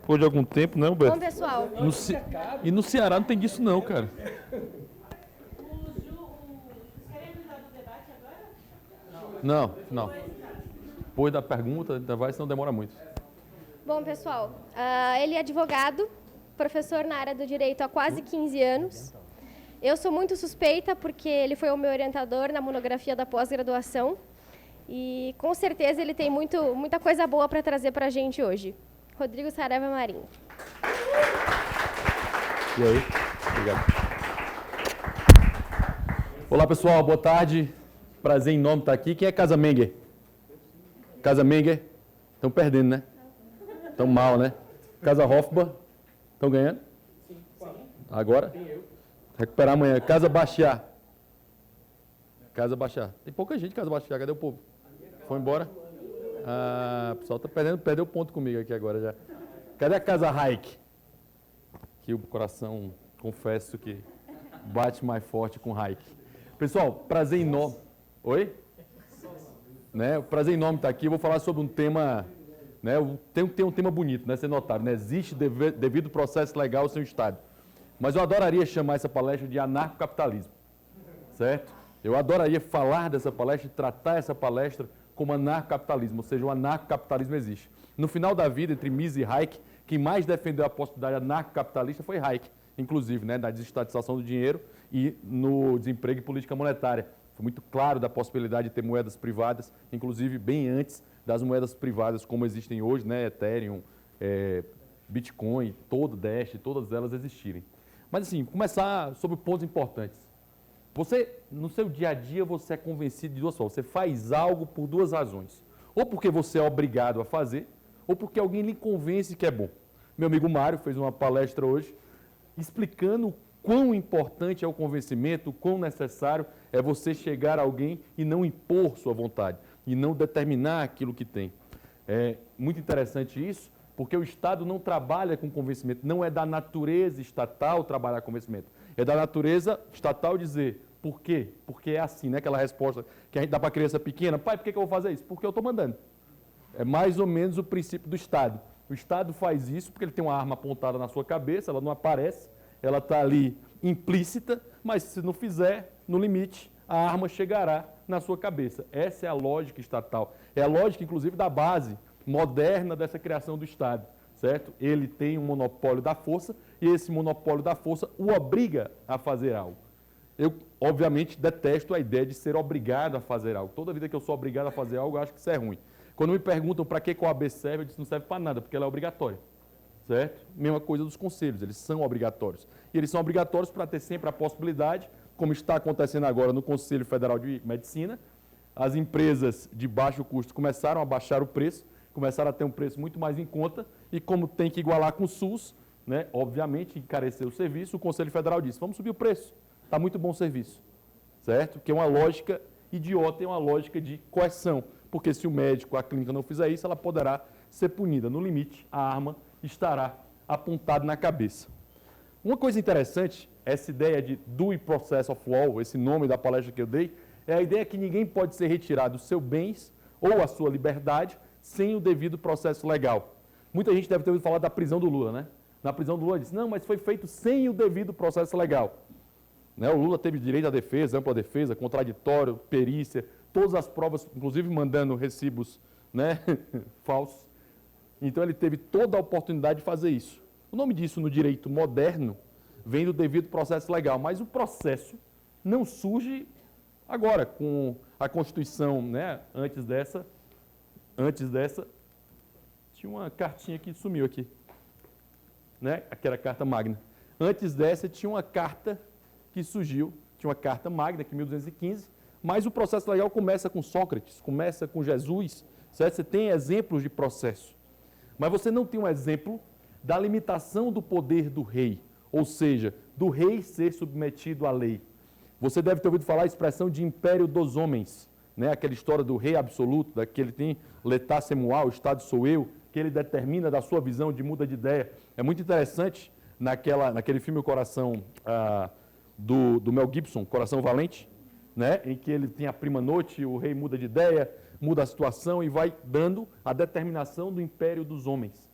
depois de algum tempo, né, Roberto? Bom, pessoal. E no Ceará não tem disso não, cara. Não. Depois da pergunta, ainda vai, senão demora muito. Bom, pessoal, ele é advogado, professor na área do direito há quase 15 anos. Eu sou muito suspeita porque ele foi o meu orientador na monografia da pós-graduação e com certeza ele tem muita coisa boa para trazer para a gente hoje. Rodrigo Saraiva Marinho. E aí? Obrigado. Olá, pessoal, boa tarde. Prazer enorme estar aqui. Quem é Casa Menger? Casa Menger? Estão perdendo, né? Estão mal, né? Casa Hoffman? Estão ganhando? Sim. Agora? Recuperar amanhã. Casa Baixar. Casa Baixar. Tem pouca gente Casa Baixar. Cadê o povo? Foi embora? Ah, o pessoal está perdeu ponto comigo aqui agora já. Cadê a Casa Hayek? Que o coração, confesso que bate mais forte com Hayek. Pessoal, prazer enorme. Oi? Né? Prazer enorme estar aqui. Eu vou falar sobre um tema, né? Tem um tema bonito, né? Vocês notaram, né? Existe devido processo legal sem o Estado. Mas eu adoraria chamar essa palestra de anarcocapitalismo, certo? Eu adoraria falar dessa palestra e tratar essa palestra como anarcocapitalismo, ou seja, o anarcocapitalismo existe. No final da vida, entre Mises e Hayek, quem mais defendeu a possibilidade anarcocapitalista foi Hayek, inclusive, né, na desestatização do dinheiro e no desemprego e política monetária. Foi muito claro da possibilidade de ter moedas privadas, inclusive bem antes das moedas privadas como existem hoje, né, Ethereum, Bitcoin, Dash, todas elas existirem. Mas assim, começar sobre pontos importantes. Você, no seu dia a dia, você é convencido de duas formas. Você faz algo por duas razões. Ou porque você é obrigado a fazer, ou porque alguém lhe convence que é bom. Meu amigo Mário fez uma palestra hoje explicando quão importante é o convencimento, quão necessário é você chegar a alguém e não impor sua vontade, e não determinar aquilo que tem. É muito interessante isso, porque o Estado não trabalha com convencimento, não é da natureza estatal trabalhar com convencimento, é da natureza estatal dizer por quê? Porque é assim, né? Aquela resposta que a gente dá para a criança pequena, pai, por que eu vou fazer isso? Porque eu estou mandando. É mais ou menos o princípio do Estado. O Estado faz isso porque ele tem uma arma apontada na sua cabeça, ela não aparece, ela está ali implícita, mas se não fizer, no limite, a arma chegará na sua cabeça. Essa é a lógica estatal. É a lógica, inclusive, da base moderna dessa criação do Estado, certo? Ele tem um monopólio da força e esse monopólio da força o obriga a fazer algo. Eu, obviamente, detesto a ideia de ser obrigado a fazer algo. Toda vida que eu sou obrigado a fazer algo, eu acho que isso é ruim. Quando me perguntam para que a OAB serve, eu disse, não serve para nada, porque ela é obrigatória, certo? Mesma coisa dos conselhos, eles são obrigatórios. E eles são obrigatórios para ter sempre a possibilidade, como está acontecendo agora no Conselho Federal de Medicina, as empresas de baixo custo começaram a baixar o preço, começaram a ter um preço muito mais em conta, e como tem que igualar com o SUS, né, obviamente, encarecer o serviço, o Conselho Federal disse, vamos subir o preço, está muito bom o serviço, certo? Que é uma lógica idiota, é uma lógica de coerção, porque se o médico, a clínica não fizer isso, ela poderá ser punida. No limite, a arma estará apontada na cabeça. Uma coisa interessante, essa ideia de due process of law, esse nome da palestra que eu dei, é a ideia que ninguém pode ser retirado dos seus bens ou a sua liberdade sem o devido processo legal. Muita gente deve ter ouvido falar da prisão do Lula, né? Na prisão do Lula, disse, não, mas foi feito sem o devido processo legal. Né? O Lula teve direito à defesa, ampla defesa, contraditório, perícia, todas as provas, inclusive mandando recibos, né, falsos. Então ele teve toda a oportunidade de fazer isso. O nome disso no direito moderno vem do devido processo legal, mas o processo não surge agora com a Constituição, né? Antes dessa tinha uma cartinha que sumiu aqui, né? Aquela carta magna. Antes dessa tinha uma carta que surgiu, tinha uma carta magna, que em 1215, mas o processo legal começa com Sócrates, começa com Jesus, certo? Você tem exemplos de processo, mas você não tem um exemplo da limitação do poder do rei, ou seja, do rei ser submetido à lei. Você deve ter ouvido falar a expressão de império dos homens, né? Aquela história do rei absoluto, daquele tem l'état c'est moi, o Estado sou eu, que ele determina da sua visão de muda de ideia. É muito interessante naquele filme O Coração do Mel Gibson, Coração Valente, né? Em que ele tem a prima noite, o rei muda de ideia, muda a situação e vai dando a determinação do império dos homens.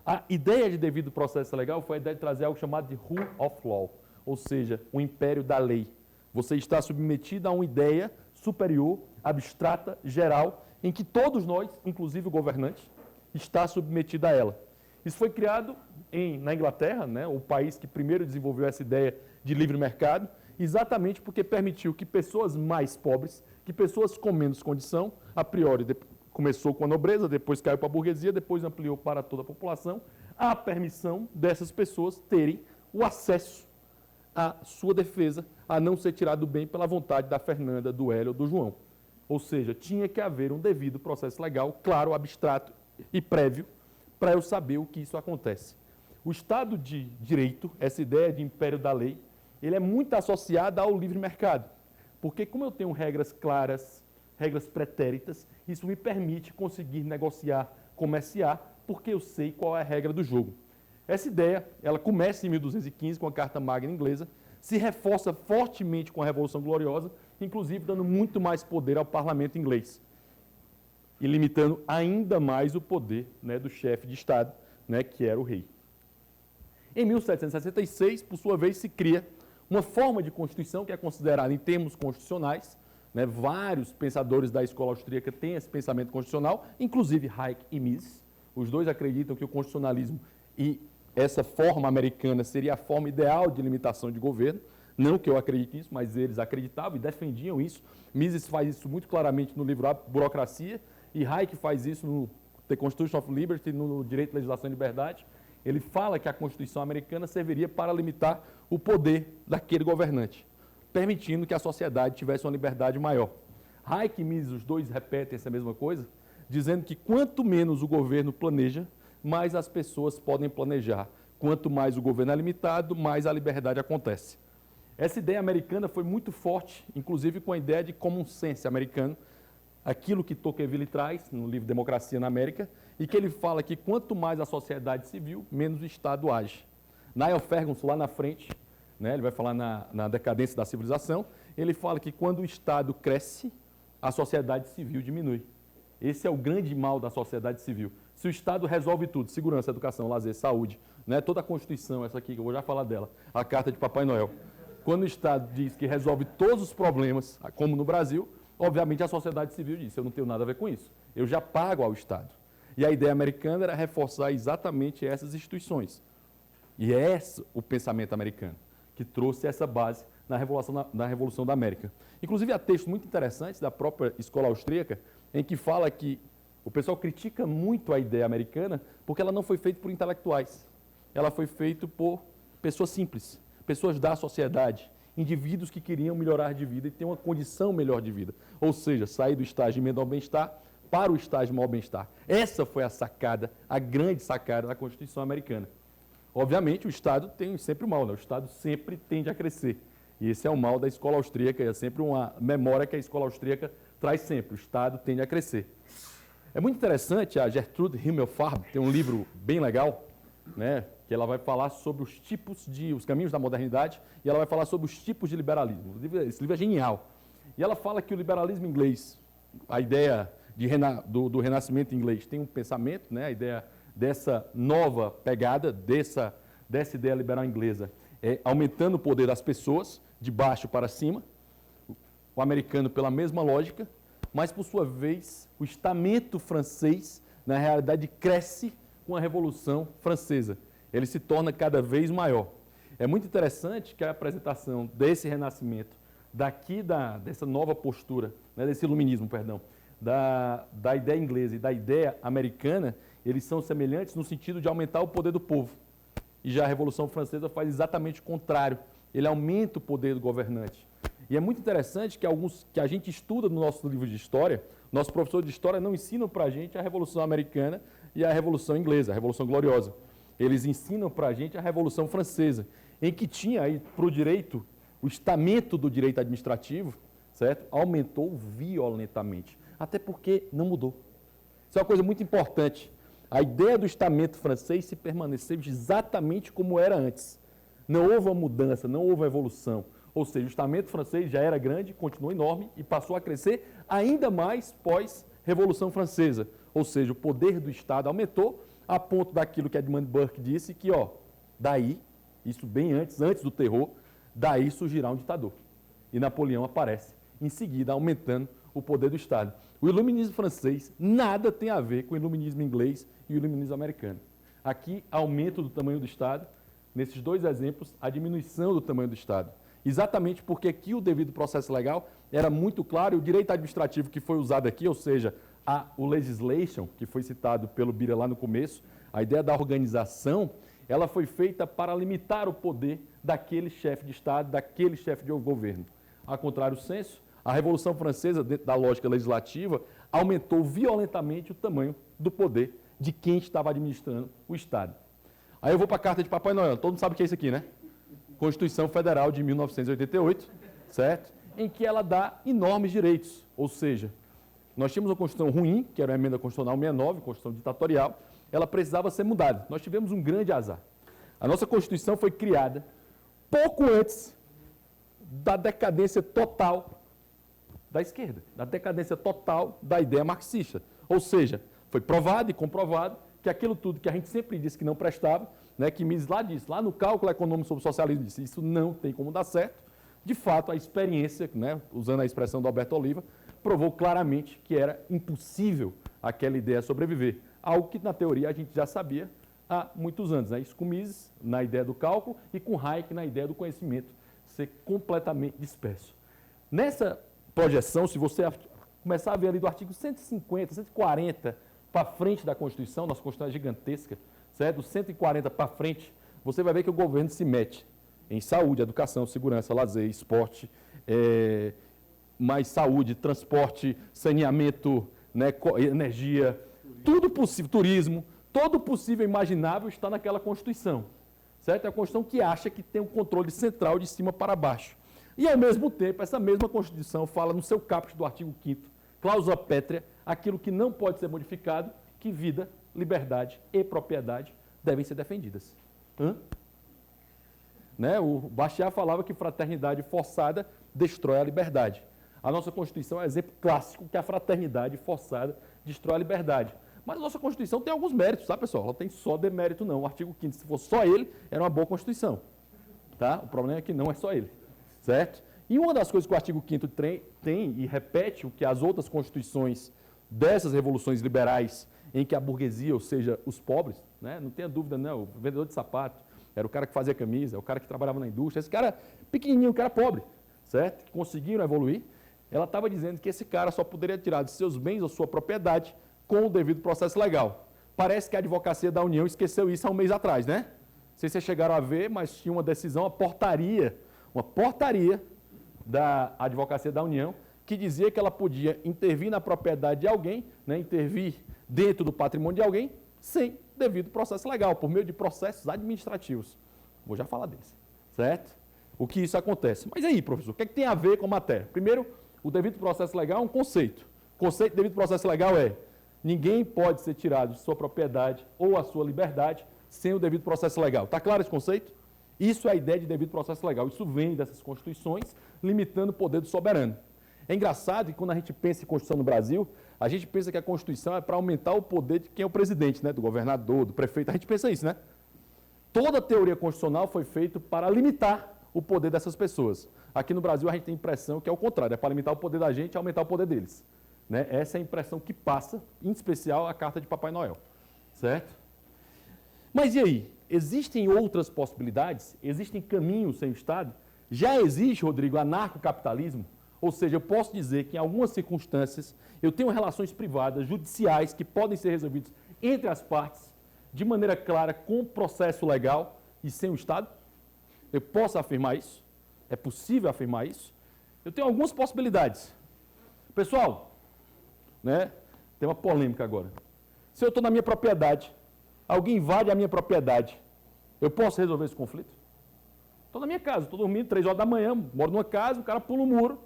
A ideia de devido processo legal foi a ideia de trazer algo chamado de rule of law, ou seja, o império da lei. Você está submetido a uma ideia superior, abstrata, geral, em que todos nós, inclusive o governante, está submetido a ela. Isso foi criado na Inglaterra, né, o país que primeiro desenvolveu essa ideia de livre mercado, exatamente porque permitiu que pessoas mais pobres, que pessoas com menos condição, a priori começou com a nobreza, depois caiu para a burguesia, depois ampliou para toda a população, a permissão dessas pessoas terem o acesso à sua defesa, a não ser tirado do bem pela vontade da Fernanda, do Hélio ou do João. Ou seja, tinha que haver um devido processo legal, claro, abstrato e prévio, para eu saber o que isso acontece. O Estado de Direito, essa ideia de império da lei, ele é muito associado ao livre mercado, porque como eu tenho regras claras, regras pretéritas, isso me permite conseguir negociar, comerciar, porque eu sei qual é a regra do jogo. Essa ideia, ela começa em 1215 com a Carta Magna Inglesa, se reforça fortemente com a Revolução Gloriosa, inclusive dando muito mais poder ao parlamento inglês e limitando ainda mais o poder, né, do chefe de Estado, né, que era o rei. Em 1766, por sua vez, se cria uma forma de Constituição que é considerada em termos constitucionais, né, vários pensadores da escola austríaca têm esse pensamento constitucional, inclusive Hayek e Mises. Os dois acreditam que o constitucionalismo e essa forma americana seria a forma ideal de limitação de governo. Não que eu acredite nisso, mas eles acreditavam e defendiam isso. Mises faz isso muito claramente no livro A Burocracia, e Hayek faz isso no The Constitution of Liberty, no Direito, Legislação e Liberdade. Ele fala que a Constituição americana serviria para limitar o poder daquele governante, permitindo que a sociedade tivesse uma liberdade maior. Hayek e Mises, os dois repetem essa mesma coisa, dizendo que quanto menos o governo planeja, mais as pessoas podem planejar. Quanto mais o governo é limitado, mais a liberdade acontece. Essa ideia americana foi muito forte, inclusive com a ideia de common sense americano, aquilo que Tocqueville traz no livro Democracia na América, e que ele fala que quanto mais a sociedade civil, menos o Estado age. Niall Ferguson, lá na frente, né, ele vai falar na decadência da civilização, ele fala que quando o Estado cresce, a sociedade civil diminui. Esse é o grande mal da sociedade civil. Se o Estado resolve tudo, segurança, educação, lazer, saúde, né, toda a Constituição, essa aqui, que eu vou já falar dela, a Carta de Papai Noel, quando o Estado diz que resolve todos os problemas, como no Brasil, obviamente a sociedade civil diz, eu não tenho nada a ver com isso, eu já pago ao Estado. E a ideia americana era reforçar exatamente essas instituições. E é esse o pensamento americano, que trouxe essa base na Revolução da América. Inclusive, há textos muito interessantes da própria escola austríaca, em que fala que o pessoal critica muito a ideia americana porque ela não foi feita por intelectuais. Ela foi feita por pessoas simples, pessoas da sociedade, indivíduos que queriam melhorar de vida e ter uma condição melhor de vida. Ou seja, sair do estágio de menor bem-estar para o estágio de maior bem-estar. Essa foi a sacada, a grande sacada da Constituição americana. Obviamente, o Estado tem sempre o mal, né? O Estado sempre tende a crescer. E esse é o mal da escola austríaca, é sempre uma memória que a escola austríaca traz sempre, o Estado tende a crescer. É muito interessante, a Gertrude Himmelfarb tem um livro bem legal, né, que ela vai falar sobre os tipos os caminhos da modernidade, e ela vai falar sobre os tipos de liberalismo. Esse livro é genial. E ela fala que o liberalismo inglês, a ideia do renascimento inglês, tem um pensamento, né, a ideia dessa nova pegada, dessa ideia liberal inglesa, aumentando o poder das pessoas, de baixo para cima, o americano pela mesma lógica, mas, por sua vez, o estamento francês, na realidade, cresce com a Revolução Francesa. Ele se torna cada vez maior. É muito interessante que a apresentação desse renascimento, dessa nova postura, né, desse iluminismo, perdão, da ideia inglesa e da ideia americana, eles são semelhantes no sentido de aumentar o poder do povo. E já a Revolução Francesa faz exatamente o contrário. Ele aumenta o poder do governante. E é muito interessante que a gente estuda no nosso livro de história, nossos professores de história não ensinam para a gente a Revolução Americana e a Revolução Inglesa, a Revolução Gloriosa. Eles ensinam para a gente a Revolução Francesa, em que tinha aí para o direito, o estamento do direito administrativo, certo? Aumentou violentamente, até porque não mudou. Isso é uma coisa muito importante. A ideia do estamento francês se permaneceu exatamente como era antes. Não houve uma mudança, não houve uma evolução. Ou seja, o estamento francês já era grande, continuou enorme e passou a crescer ainda mais pós-Revolução Francesa. Ou seja, o poder do Estado aumentou, a ponto daquilo que Edmund Burke disse, que, daí, isso bem antes do terror, daí surgirá um ditador. E Napoleão aparece, em seguida, aumentando o poder do Estado. O iluminismo francês nada tem a ver com o iluminismo inglês e o iluminismo americano. Aqui, aumento do tamanho do Estado, nesses dois exemplos, a diminuição do tamanho do Estado. Exatamente porque aqui o devido processo legal era muito claro, e o direito administrativo que foi usado aqui, ou seja, o legislation, que foi citado pelo Bira lá no começo, a ideia da organização, ela foi feita para limitar o poder daquele chefe de Estado, daquele chefe de governo. Ao contrário senso, a Revolução Francesa, dentro da lógica legislativa, aumentou violentamente o tamanho do poder de quem estava administrando o Estado. Aí eu vou para a carta de Papai Noel. Todo mundo sabe o que é isso aqui, né? Constituição Federal de 1988, certo? Em que ela dá enormes direitos. Ou seja, nós tínhamos uma Constituição ruim, que era a Emenda Constitucional 69, Constituição ditatorial, ela precisava ser mudada. Nós tivemos um grande azar. A nossa Constituição foi criada pouco antes da decadência total da esquerda, da decadência total da ideia marxista. Ou seja, foi provado e comprovado que aquilo tudo que a gente sempre disse que não prestava, né, que Mises lá disse, lá no cálculo econômico sobre o socialismo, disse, isso não tem como dar certo. De fato, a experiência, né, usando a expressão do Alberto Oliva, provou claramente que era impossível aquela ideia sobreviver. Algo que, na teoria, a gente já sabia há muitos anos. Né? Isso com Mises, na ideia do cálculo, e com Hayek, na ideia do conhecimento ser completamente disperso. Nessa projeção, se você começar a ver ali do artigo 150, 140 para frente da Constituição, nossa Constituição é gigantesca, certo? Do 140 para frente, você vai ver que o governo se mete em saúde, educação, segurança, lazer, esporte, mais saúde, transporte, saneamento, né, energia, tudo possível, turismo, todo possível e imaginável está naquela Constituição, certo? É a Constituição que acha que tem um controle central de cima para baixo. E, ao mesmo tempo, essa mesma Constituição fala no seu caput do artigo 5º, cláusula pétrea, aquilo que não pode ser modificado, que vida, liberdade e propriedade devem ser defendidas. Né? O Bastiat falava que fraternidade forçada destrói a liberdade. A nossa Constituição é um exemplo clássico que a fraternidade forçada destrói a liberdade. Mas a nossa Constituição tem alguns méritos, tá, pessoal? Ela não tem só demérito, não. O artigo 5º, se fosse só ele, era uma boa Constituição. Tá? O problema é que não é só ele. Certo? E uma das coisas que o artigo 5º tem e repete o que as outras constituições dessas revoluções liberais, em que a burguesia, ou seja, os pobres, né, não tenha dúvida, não, o vendedor de sapato, era o cara que fazia camisa, o cara que trabalhava na indústria, esse cara pequenininho, o cara pobre, certo? Que conseguiram evoluir. Ela estava dizendo que esse cara só poderia tirar de seus bens ou sua propriedade com o devido processo legal. Parece que a Advocacia da União esqueceu isso há um mês atrás, né? Não sei se vocês chegaram a ver, mas tinha uma decisão, uma portaria da Advocacia da União, que dizia que ela podia intervir na propriedade de alguém, né, intervir dentro do patrimônio de alguém, sem devido processo legal, por meio de processos administrativos. Vou já falar deles, certo? O que isso acontece. Mas aí, professor, o que é que tem a ver com a matéria? Primeiro, o devido processo legal é um conceito. O conceito de devido processo legal é: ninguém pode ser tirado de sua propriedade ou a sua liberdade sem o devido processo legal. Está claro esse conceito? Isso é a ideia de devido processo legal. Isso vem dessas constituições, limitando o poder do soberano. É engraçado que quando a gente pensa em Constituição no Brasil, a gente pensa que a Constituição é para aumentar o poder de quem é o presidente, né? Do governador, do prefeito. A gente pensa isso, né? Toda a teoria constitucional foi feita para limitar o poder dessas pessoas. Aqui no Brasil a gente tem a impressão que é o contrário, é para limitar o poder da gente e aumentar o poder deles. Né? Essa é a impressão que passa, em especial, a carta de Papai Noel. Certo? Mas e aí? Existem outras possibilidades? Existem caminhos sem o Estado? Já existe, Rodrigo, anarcocapitalismo? Ou seja, eu posso dizer que em algumas circunstâncias eu tenho relações privadas, judiciais, que podem ser resolvidas entre as partes, de maneira clara, com processo legal e sem o Estado? Eu posso afirmar isso? É possível afirmar isso? Eu tenho algumas possibilidades. Pessoal, né, tem uma polêmica agora. Se eu estou na minha propriedade, alguém invade a minha propriedade, eu posso resolver esse conflito? Estou na minha casa, estou dormindo 3 horas da manhã, moro numa casa, o cara pula um muro,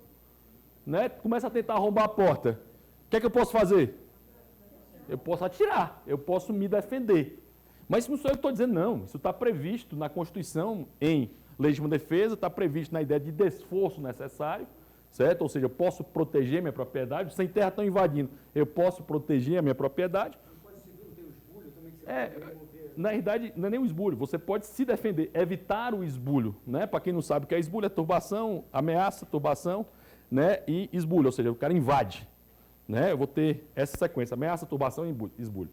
né, começa a tentar arrombar a porta. O que é que eu posso fazer? Eu posso atirar, eu posso me defender. Mas isso não sou eu que estou dizendo, não. Isso está previsto na Constituição em legítima defesa, está previsto na ideia de desforço necessário, certo? Ou seja, eu posso proteger minha propriedade, sem terra estão invadindo, eu posso proteger a minha propriedade. Na verdade, não é nem um esbulho, você pode se defender, evitar o esbulho, né? Para quem não sabe o que é esbulho, é turbação, ameaça, turbação, né? E esbulho, ou seja, o cara invade, né? Eu vou ter essa sequência, ameaça, turbação e esbulho.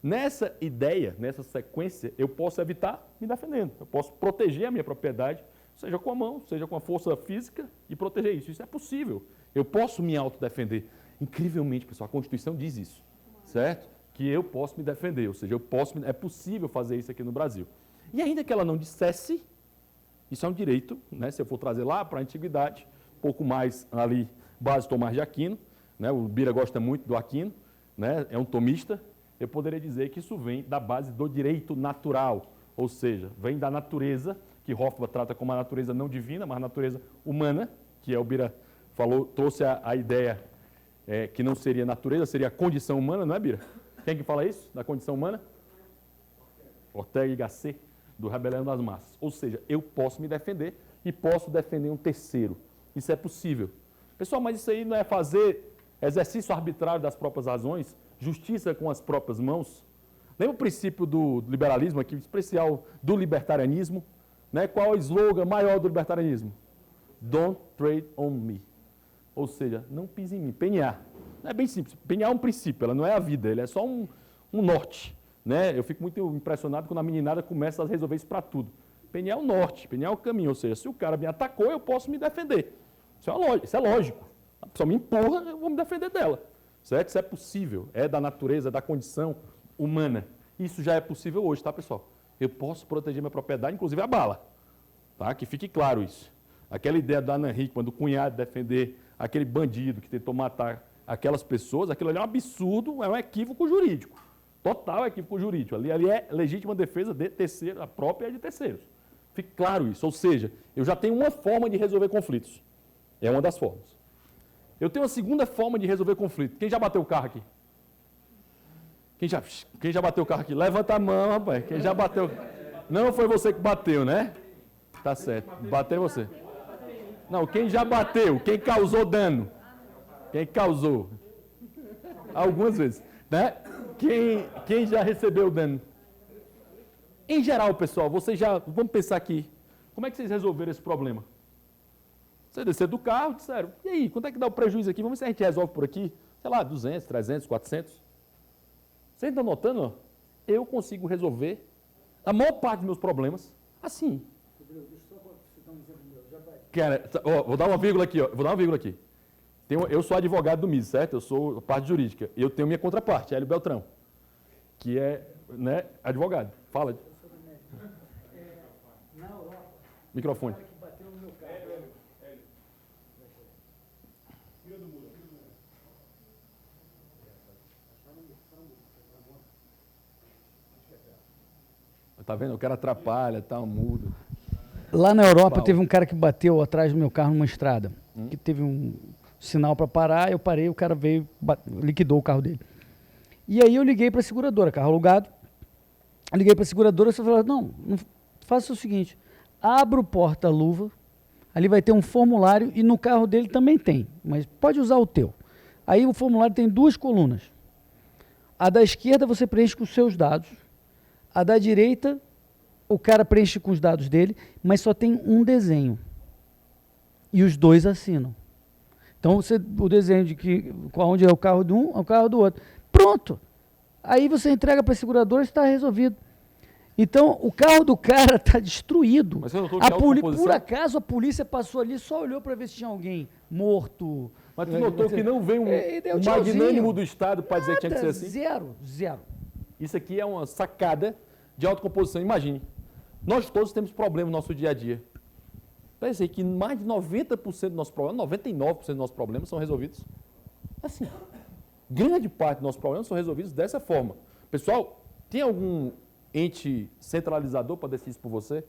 Nessa ideia, nessa sequência, eu posso evitar me defendendo, eu posso proteger a minha propriedade, seja com a mão, seja com a força física e proteger isso. Isso é possível, eu posso me autodefender. Incrivelmente, pessoal, a Constituição diz isso, certo? Que eu posso me defender, ou seja, é possível fazer isso aqui no Brasil. E ainda que ela não dissesse, isso é um direito, né? Se eu for trazer lá para a antiguidade, um pouco mais ali, base Tomás de Aquino, né? O Bira gosta muito do Aquino, né? É um tomista, eu poderia dizer que isso vem da base do direito natural, ou seja, vem da natureza, que Hoffman trata como a natureza não divina, mas a natureza humana, que o Bira falou, trouxe a ideia que não seria natureza, seria a condição humana, não é, Bira? Quem que fala isso, da condição humana? Ortega y Gasset, do Rebelião das Massas. Ou seja, eu posso me defender e posso defender um terceiro. Isso é possível. Pessoal, mas isso aí não é fazer exercício arbitrário das próprias razões, justiça com as próprias mãos? Lembra o princípio do liberalismo aqui, especial do libertarianismo? Né? Qual é o slogan maior do libertarianismo? Don't trade on me. Ou seja, não pise em mim, PNA. É bem simples. PNA é um princípio, ela não é a vida, ele é só um norte. Né? Eu fico muito impressionado quando a meninada começa a resolver isso para tudo. PNA é o norte, PNA é o caminho, ou seja, se o cara me atacou, eu posso me defender. Isso é lógico. A pessoa me empurra, eu vou me defender dela. Certo? Isso é possível, é da natureza, é da condição humana. Isso já é possível hoje, tá, pessoal? Eu posso proteger minha propriedade, inclusive a bala. Tá? Que fique claro isso. Aquela ideia da Ana Hickman, do cunhado defender aquele bandido que tentou matar aquelas pessoas, aquilo ali é um absurdo, é um equívoco jurídico. Total equívoco jurídico. Ali é legítima defesa de terceiro, a própria é de terceiros. Fique claro isso. Ou seja, eu já tenho uma forma de resolver conflitos. É uma das formas. Eu tenho uma segunda forma de resolver conflito. Quem já bateu o carro aqui? Quem já bateu o carro aqui? Levanta a mão, rapaz. Quem já bateu? Não foi você que bateu, né? Tá certo. Bateu você. Não, quem já bateu? Quem causou dano? Quem causou? Algumas vezes. Né? Quem já recebeu dano? Em geral, pessoal, vocês já... Vamos pensar aqui. Como é que vocês resolveram esse problema? Vocês desceram do carro, disseram, e aí, quanto é que dá o prejuízo aqui? Vamos ver se a gente resolve por aqui. Sei lá, 200, 300, 400. Vocês estão notando? Ó? Eu consigo resolver a maior parte dos meus problemas assim. Cara, ó, vou dar uma vírgula aqui, ó. Vou dar uma vírgula aqui. Eu sou advogado do MIS, certo? Eu sou a parte jurídica. Eu tenho minha contraparte, Hélio Beltrão, que é, né, advogado. Fala. Na Europa, microfone. que bateu no meu carro. Tá vendo? O cara atrapalha, tá, mudo. Lá na Europa teve um cara que bateu atrás do meu carro numa estrada. Que teve um sinal para parar, eu parei, o cara veio, liquidou o carro dele. E aí eu liguei para a seguradora, carro alugado. Eu liguei para a seguradora e você falou, não, faça o seguinte, abra o porta-luva, ali vai ter um formulário e no carro dele também tem, mas pode usar o teu. Aí o formulário tem 2 colunas. A da esquerda você preenche com os seus dados, a da direita o cara preenche com os dados dele, mas só tem um desenho. E os 2 assinam. Então, o desenho de onde é o carro de um, é o carro do outro. Pronto! Aí você entrega para a seguradora e está resolvido. Então, o carro do cara está destruído. Mas você notou que por acaso, a polícia passou ali, só olhou para ver se tinha alguém morto. Mas tu notou que não vem um magnânimo do Estado para dizer que tinha que ser assim? Zero. Isso aqui é uma sacada de autocomposição. Imagine, nós todos temos problemas no nosso dia a dia. Pensei que mais de 90% dos nossos problemas, 99% dos nossos problemas são resolvidos assim. Grande parte dos nossos problemas são resolvidos dessa forma. Pessoal, tem algum ente centralizador para decidir isso por você?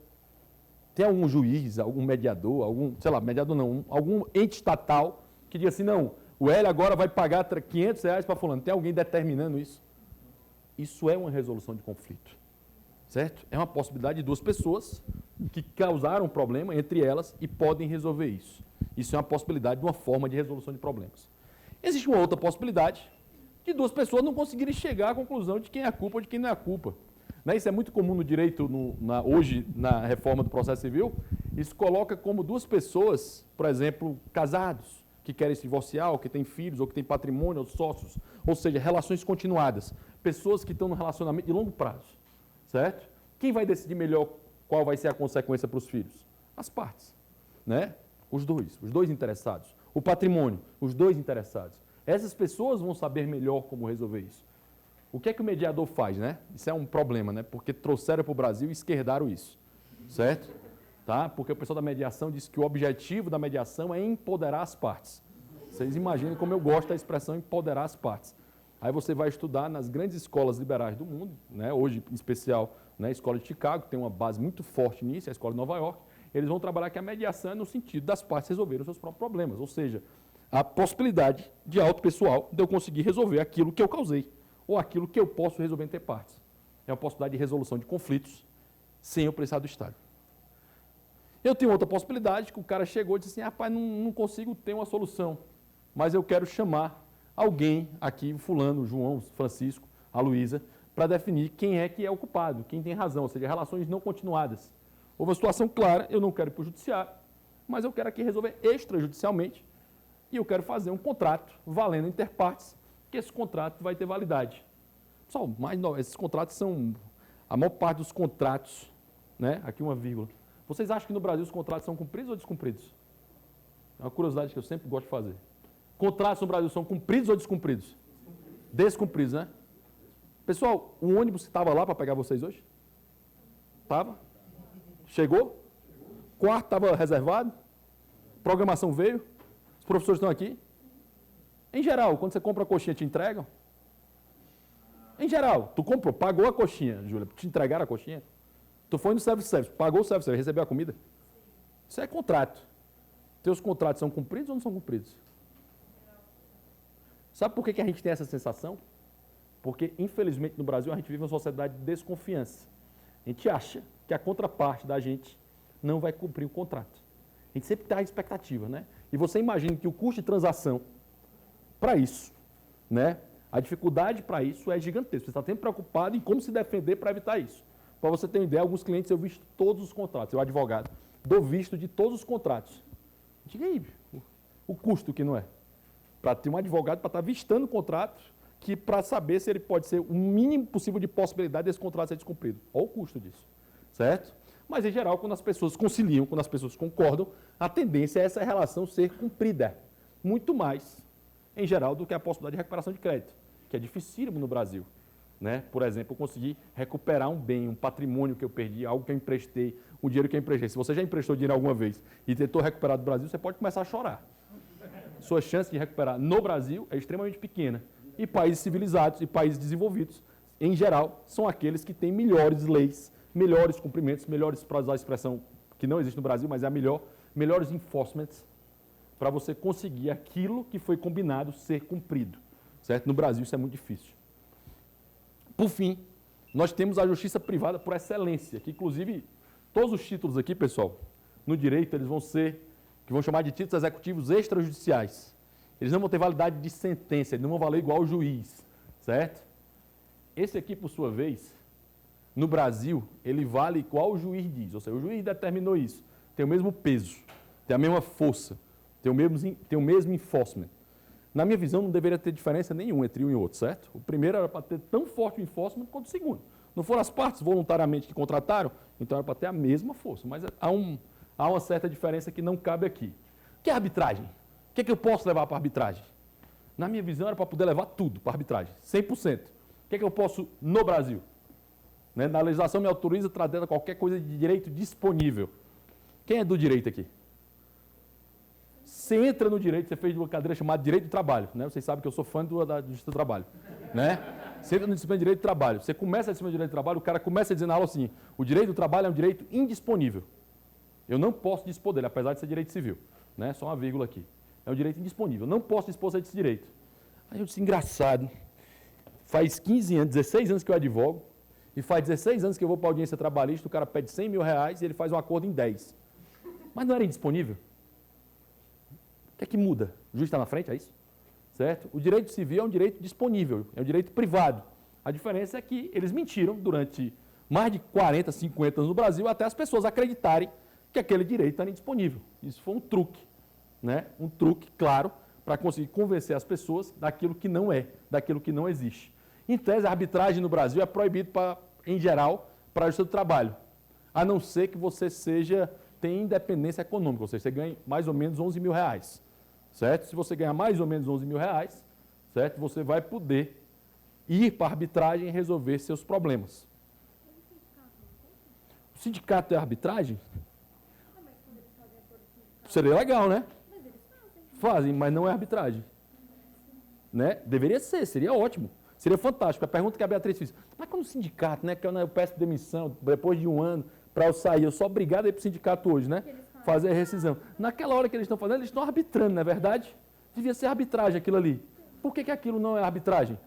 Tem algum juiz, algum mediador, algum ente estatal que diga assim, não, o Hélio agora vai pagar R$500 para fulano. Tem alguém determinando isso? Isso é uma resolução de conflito, certo? É uma possibilidade de 2 pessoas que causaram um problema entre elas e podem resolver isso. Isso é uma possibilidade de uma forma de resolução de problemas. Existe uma outra possibilidade, de duas pessoas não conseguirem chegar à conclusão de quem é a culpa ou de quem não é a culpa. Né? Isso é muito comum no direito, hoje, na reforma do processo civil. Isso coloca como duas pessoas, por exemplo, casados, que querem se divorciar, ou que têm filhos, ou que têm patrimônio, ou sócios, ou seja, relações continuadas. Pessoas que estão no relacionamento de longo prazo, certo? Quem vai decidir melhor qual vai ser a consequência para os filhos? As partes, né? Os dois interessados. O patrimônio, os dois interessados. Essas pessoas vão saber melhor como resolver isso. O que é que o mediador faz, né? Isso é um problema, né? Porque trouxeram para o Brasil e esquerdaram isso, certo? Tá? Porque o pessoal da mediação diz que o objetivo da mediação é empoderar as partes. Vocês imaginem como eu gosto da expressão empoderar as partes. Aí você vai estudar nas grandes escolas liberais do mundo, né? Hoje, em especial, né? A escola de Chicago, tem uma base muito forte nisso, a escola de Nova York. Eles vão trabalhar que a mediação é no sentido das partes resolverem os seus próprios problemas, ou seja, a possibilidade de auto pessoal de eu conseguir resolver aquilo que eu causei, ou aquilo que eu posso resolver entre partes. É uma possibilidade de resolução de conflitos sem eu precisar do Estado. Eu tenho outra possibilidade, que o cara chegou e disse assim, rapaz, não consigo ter uma solução, mas eu quero chamar alguém aqui, fulano, João, Francisco, a Luísa, para definir quem é que é o culpado, quem tem razão, ou seja, relações não continuadas. Houve uma situação clara, eu não quero ir para o judiciário, mas eu quero aqui resolver extrajudicialmente e eu quero fazer um contrato valendo interpartes, que esse contrato vai ter validade. Pessoal, esses contratos são, a maior parte dos contratos, né? Aqui uma vírgula. Vocês acham que no Brasil os contratos são cumpridos ou descumpridos? É uma curiosidade que eu sempre gosto de fazer. Contratos no Brasil são cumpridos ou descumpridos? Descumpridos, né? Pessoal, o ônibus que estava lá para pegar vocês hoje? Estava? Chegou? Quarto estava reservado? Programação veio? Os professores estão aqui? Em geral, quando você compra a coxinha, te entregam? Em geral, tu comprou, pagou a coxinha, Júlia, te entregaram a coxinha? Tu foi no self-service, pagou o self-service, recebeu a comida? Isso é contrato. Teus contratos são cumpridos ou não são cumpridos? Sabe por que a gente tem essa sensação? Porque, infelizmente, no Brasil, a gente vive uma sociedade de desconfiança. A gente acha que a contraparte da gente não vai cumprir o contrato. A gente sempre tem a expectativa, né? E você imagina que o custo de transação para isso, né? A dificuldade para isso é gigantesca. Você está sempre preocupado em como se defender para evitar isso. Para você ter uma ideia, alguns clientes eu visto todos os contratos, eu advogado, dou visto de todos os contratos. Diga aí, o custo que não é. Para ter um advogado para estar vistando o contrato, que para saber se ele pode ser o mínimo possível de possibilidade desse contrato ser descumprido. Olha o custo disso, certo? Mas, em geral, quando as pessoas conciliam, quando as pessoas concordam, a tendência é essa relação ser cumprida. Muito mais, em geral, do que a possibilidade de recuperação de crédito, que é dificílimo no Brasil. Né? Por exemplo, eu consegui recuperar um bem, um patrimônio que eu perdi, algo que eu emprestei, um dinheiro que eu emprestei. Se você já emprestou dinheiro alguma vez e tentou recuperar do Brasil, você pode começar a chorar. Sua chance de recuperar no Brasil é extremamente pequena. E países civilizados e países desenvolvidos, em geral, são aqueles que têm melhores leis, melhores cumprimentos, melhores, para usar a expressão que não existe no Brasil, mas é a melhor, melhores enforcements para você conseguir aquilo que foi combinado ser cumprido. Certo? No Brasil isso é muito difícil. Por fim, nós temos a justiça privada por excelência, que inclusive todos os títulos aqui, pessoal, no direito, eles vão ser, que vão chamar de títulos executivos extrajudiciais. Eles não vão ter validade de sentença, eles não vão valer igual ao juiz, certo? Esse aqui, por sua vez, no Brasil, ele vale igual o juiz diz, ou seja, o juiz determinou isso, tem o mesmo peso, tem a mesma força, tem o mesmo enforcement. Na minha visão, não deveria ter diferença nenhuma entre um e outro, certo? O primeiro era para ter tão forte o enforcement quanto o segundo. Não foram as partes voluntariamente que contrataram, então era para ter a mesma força, mas há uma certa diferença que não cabe aqui. O que é arbitragem? O que é que eu posso levar para a arbitragem? Na minha visão, era para poder levar tudo para a arbitragem, 100%. O que é que eu posso no Brasil? Né? Na legislação me autoriza a trazer qualquer coisa de direito disponível. Quem é do direito aqui? Você entra no direito, você fez uma cadeira chamada Direito do Trabalho, né? Vocês sabem que eu sou fã da Justiça do Trabalho, né? Você entra no disciplina de Direito do Trabalho, você começa a disciplina de Direito do Trabalho, o cara começa a dizer na aula assim, o direito do trabalho é um direito indisponível. Eu não posso dispor dele, apesar de ser direito civil, né? Só uma vírgula aqui. É um direito indisponível, eu não posso dispor desse direito. Aí eu disse, engraçado, faz 15 anos, 16 anos que eu advogo, e faz 16 anos que eu vou para a audiência trabalhista, o cara pede 100 mil reais e ele faz um acordo em 10. Mas não era indisponível? O que é que muda? O juiz está na frente, é isso? certo? O direito civil é um direito disponível, é um direito privado. A diferença é que eles mentiram durante mais de 40, 50 anos no Brasil até as pessoas acreditarem que aquele direito era indisponível. Isso foi um truque, né? Um truque, claro, para conseguir convencer as pessoas daquilo que não é, daquilo que não existe. Em tese, a arbitragem no Brasil é proibido, em geral, para a justiça do trabalho, a não ser que você tenha independência econômica, ou seja, você ganhe mais ou menos 11 mil reais, certo? Se você ganhar mais ou menos 11 mil reais, certo? Você vai poder ir para a arbitragem e resolver seus problemas. O sindicato é arbitragem? Seria legal, né? Fazem, mas não é arbitragem. Né? Deveria ser, seria ótimo. Seria fantástico. A pergunta que a Beatriz fez, mas quando o sindicato, né, que eu peço demissão depois de um ano para eu sair, eu sou obrigado a ir para o sindicato hoje, né? Fazer a rescisão. Naquela hora que eles estão fazendo, eles estão arbitrando, não é verdade? Devia ser arbitragem aquilo ali. Por que aquilo não é arbitragem?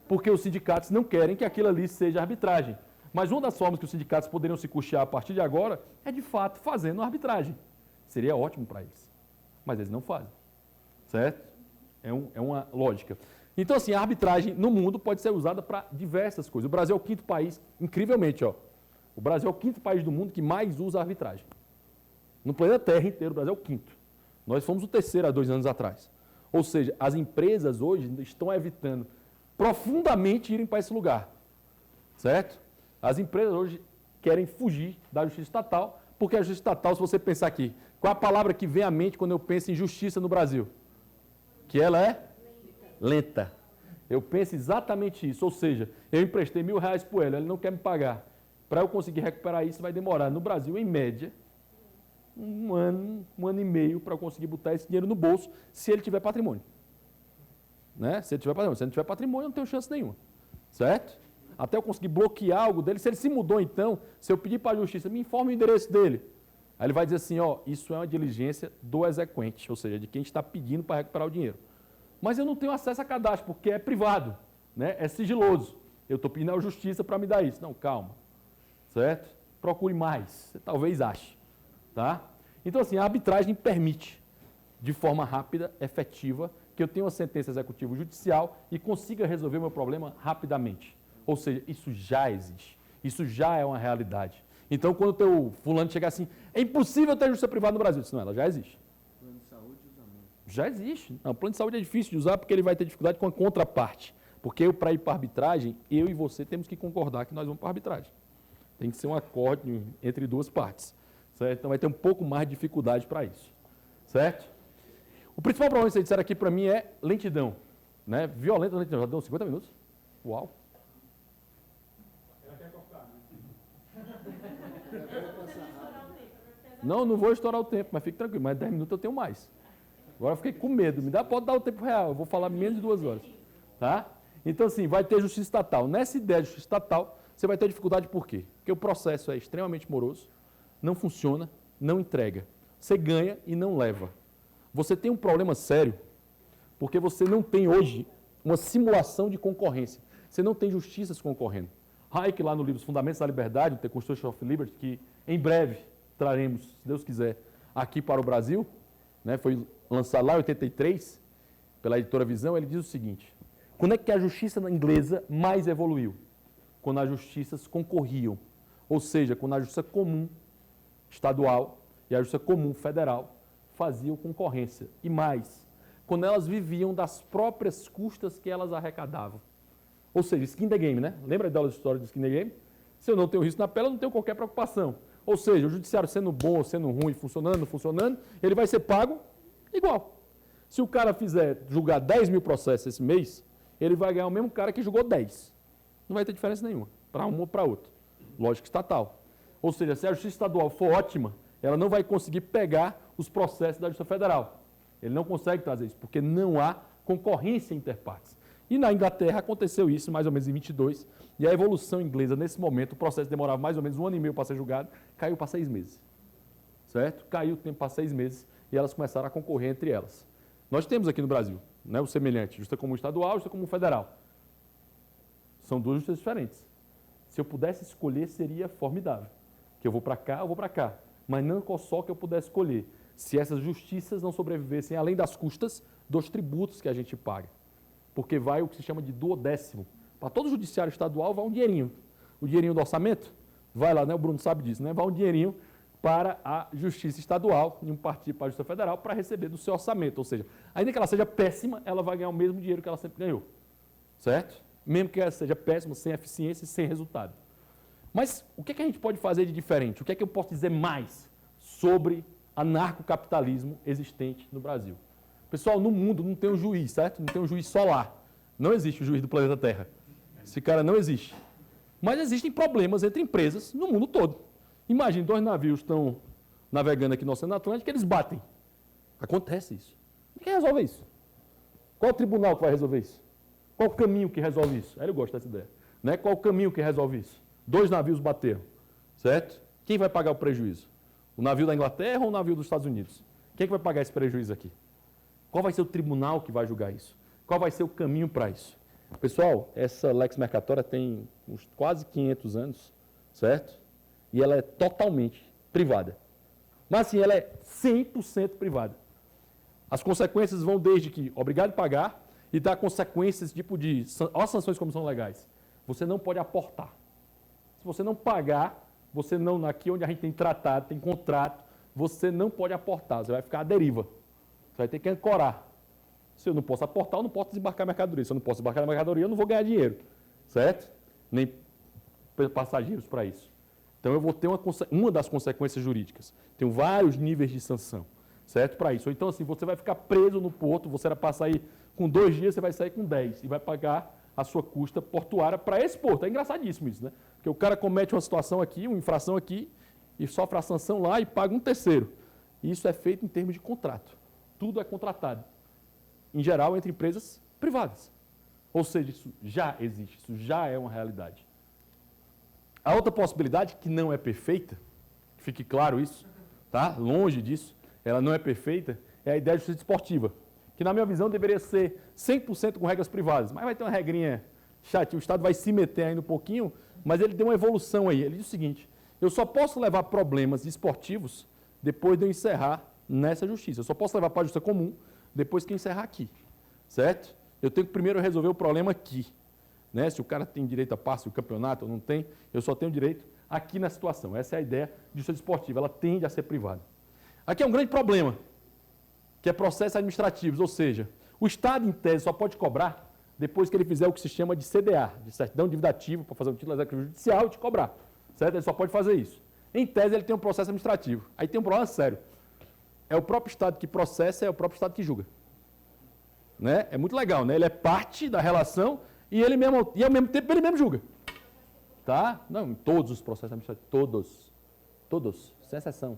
Porque os sindicatos não querem que aquilo ali seja arbitragem. Mas uma das formas que os sindicatos poderiam se custear a partir de agora é, de fato, fazendo arbitragem. Seria ótimo para eles. Mas eles não fazem. Certo? É uma lógica. Então, assim, a arbitragem no mundo pode ser usada para diversas coisas. O Brasil é o quinto país, incrivelmente, ó. O Brasil é o quinto país do mundo que mais usa a arbitragem. No planeta Terra inteiro, o Brasil é o quinto. Nós fomos o terceiro há 2 anos atrás. Ou seja, as empresas hoje estão evitando profundamente irem para esse lugar. Certo? As empresas hoje querem fugir da justiça estatal, porque a justiça estatal, se você pensar aqui, qual a palavra que vem à mente quando eu penso em justiça no Brasil? Que ela é lenta. Eu penso exatamente isso, ou seja, eu emprestei R$1.000 para ele não quer me pagar. Para eu conseguir recuperar isso vai demorar, no Brasil, em média, um ano e meio para eu conseguir botar esse dinheiro no bolso, se ele tiver patrimônio. Né? Se ele tiver patrimônio. Se ele não tiver patrimônio, eu não tenho chance nenhuma. Certo? Até eu conseguir bloquear algo dele. Se ele se mudou, então, se eu pedir para a justiça, me informe o endereço dele. Aí ele vai dizer assim, ó, isso é uma diligência do exequente, ou seja, de quem está pedindo para recuperar o dinheiro. Mas eu não tenho acesso a cadastro, porque é privado, né? É sigiloso. Eu estou pedindo à justiça para me dar isso. Não, calma. Certo? Procure mais. Você talvez ache. Tá? Então, assim, a arbitragem permite, de forma rápida, efetiva, que eu tenha uma sentença executiva judicial e consiga resolver o meu problema rapidamente. Ou seja, isso já existe. Isso já é uma realidade. Então, quando o teu fulano chegar assim, é impossível ter justiça privada no Brasil. Isso não, ela já existe. Plano de saúde usa muito. Já existe. Não, o plano de saúde é difícil de usar porque ele vai ter dificuldade com a contraparte. Porque para ir para a arbitragem, eu e você temos que concordar que nós vamos para a arbitragem. Tem que ser um acordo entre duas partes. Certo? Então vai ter um pouco mais de dificuldade para isso. Certo? O principal problema que vocês disseram aqui para mim é lentidão. Né? Violenta lentidão. Já deu 50 minutos? Uau! Não vou estourar o tempo, mas fique tranquilo. Mais 10 minutos eu tenho mais. Agora eu fiquei com medo. Pode dar o tempo real. Eu vou falar menos de 2 horas. Tá? Então, assim, vai ter justiça estatal. Nessa ideia de justiça estatal, você vai ter dificuldade por quê? Porque o processo é extremamente moroso, não funciona, não entrega. Você ganha e não leva. Você tem um problema sério, porque você não tem hoje uma simulação de concorrência. Você não tem justiças concorrendo. Hayek, lá no livro Os Fundamentos da Liberdade, The Constitution of Liberty, que em breve traremos, se Deus quiser, aqui para o Brasil, né, foi lançado lá em 83, pela editora Visão, ele diz o seguinte: quando é que a justiça inglesa mais evoluiu? Quando as justiças concorriam, ou seja, quando a justiça comum estadual e a justiça comum federal faziam concorrência. E mais, quando elas viviam das próprias custas que elas arrecadavam. Ou seja, skin the game, né? Lembra da história do skin the game? Se eu não tenho risco na pele, eu não tenho qualquer preocupação. Ou seja, o judiciário sendo bom ou sendo ruim, funcionando, não funcionando, ele vai ser pago igual. Se o cara julgar 10 mil processos esse mês, ele vai ganhar o mesmo cara que julgou 10. Não vai ter diferença nenhuma, para um ou para outro. Lógica estatal. Ou seja, se a justiça estadual for ótima, ela não vai conseguir pegar os processos da justiça federal. Ele não consegue trazer isso, porque não há concorrência interpartes. E na Inglaterra aconteceu isso mais ou menos em 22, e a evolução inglesa, nesse momento, o processo demorava mais ou menos 1 ano e meio para ser julgado, caiu para 6 meses. Certo? Caiu o tempo para 6 meses, e elas começaram a concorrer entre elas. Nós temos aqui no Brasil, né, o semelhante, justiça comum estadual e justiça comum federal. São 2 justiças diferentes. Se eu pudesse escolher, seria formidável. Que eu vou para cá, eu vou para cá. Mas não só que eu pudesse escolher. se essas justiças não sobrevivessem além das custas dos tributos que a gente paga. Porque vai o que se chama de duodécimo. Para todo judiciário estadual vai um dinheirinho. O dinheirinho do orçamento, vai lá, né? O Bruno sabe disso, né? Vai um dinheirinho para a Justiça Estadual e um partido para a Justiça Federal para receber do seu orçamento. Ou seja, ainda que ela seja péssima, ela vai ganhar o mesmo dinheiro que ela sempre ganhou. Certo? Mesmo que ela seja péssima, sem eficiência e sem resultado. Mas o que é que a gente pode fazer de diferente? O que é que eu posso dizer mais sobre anarcocapitalismo existente no Brasil? Pessoal, no mundo não tem um juiz, certo? Não tem um juiz solar. Não existe o juiz do planeta Terra. Esse cara não existe. Mas existem problemas entre empresas no mundo todo. Imagine, 2 navios estão navegando aqui no Oceano Atlântico, eles batem. Acontece isso. Quem resolve isso? Qual o tribunal que vai resolver isso? Qual o caminho que resolve isso? Aí eu gosto dessa ideia. Né? Qual o caminho que resolve isso? 2 navios bateram, certo? Quem vai pagar o prejuízo? O navio da Inglaterra ou o navio dos Estados Unidos? Quem é que vai pagar esse prejuízo aqui? Qual vai ser o tribunal que vai julgar isso? Qual vai ser o caminho para isso? Pessoal, essa Lex Mercatória tem uns quase 500 anos, certo? E ela é totalmente privada. Mas assim, ela é 100% privada. As consequências vão desde que obrigado a pagar e dá consequências tipo de... Olha as sanções como são legais. Você não pode aportar. Se você não pagar, você não... Aqui onde a gente tem tratado, tem contrato, você não pode aportar. Você vai ficar à deriva. Você vai ter que ancorar. Se eu não posso aportar, eu não posso desembarcar a mercadoria. Se eu não posso desembarcar a mercadoria, eu não vou ganhar dinheiro. Certo? Nem passageiros para isso. Então, eu vou ter uma das consequências jurídicas. Tenho vários níveis de sanção, certo? Para isso. Ou então, assim, você vai ficar preso no porto, você era para sair com 2 dias, você vai sair com 10 e vai pagar a sua custa portuária para esse porto. É engraçadíssimo isso, né? Porque o cara comete uma situação aqui, uma infração aqui, e sofre a sanção lá e paga um terceiro. E isso é feito em termos de contrato. Tudo é contratado. Em geral, entre empresas privadas. Ou seja, isso já existe, isso já é uma realidade. A outra possibilidade, que não é perfeita, que fique claro isso, tá? Longe disso, ela não é perfeita, é a ideia de justiça esportiva, que na minha visão deveria ser 100% com regras privadas, mas vai ter uma regrinha chata, o Estado vai se meter ainda um pouquinho, mas ele deu uma evolução aí. Ele diz o seguinte: eu só posso levar problemas esportivos depois de eu encerrar nessa justiça. Eu só posso levar para a justiça comum depois que eu encerrar aqui, certo? Eu tenho que primeiro resolver o problema aqui. Né? Se o cara tem direito a passe, o campeonato ou não tem, eu só tenho direito aqui na situação. Essa é a ideia de justiça esportiva, ela tende a ser privada. Aqui é um grande problema, que é processos administrativos, ou seja, o Estado, em tese, só pode cobrar depois que ele fizer o que se chama de CDA, de certidão de dívida ativa, para fazer um título executivo judicial e te cobrar. Certo? Ele só pode fazer isso. Em tese, ele tem um processo administrativo. Aí tem um problema sério. É o próprio Estado que processa, é o próprio Estado que julga. Né? É muito legal, né? Ele é parte da relação e ele mesmo, e ao mesmo tempo ele mesmo julga. Tá? Não, em todos os processos administrativos, todos, sem exceção.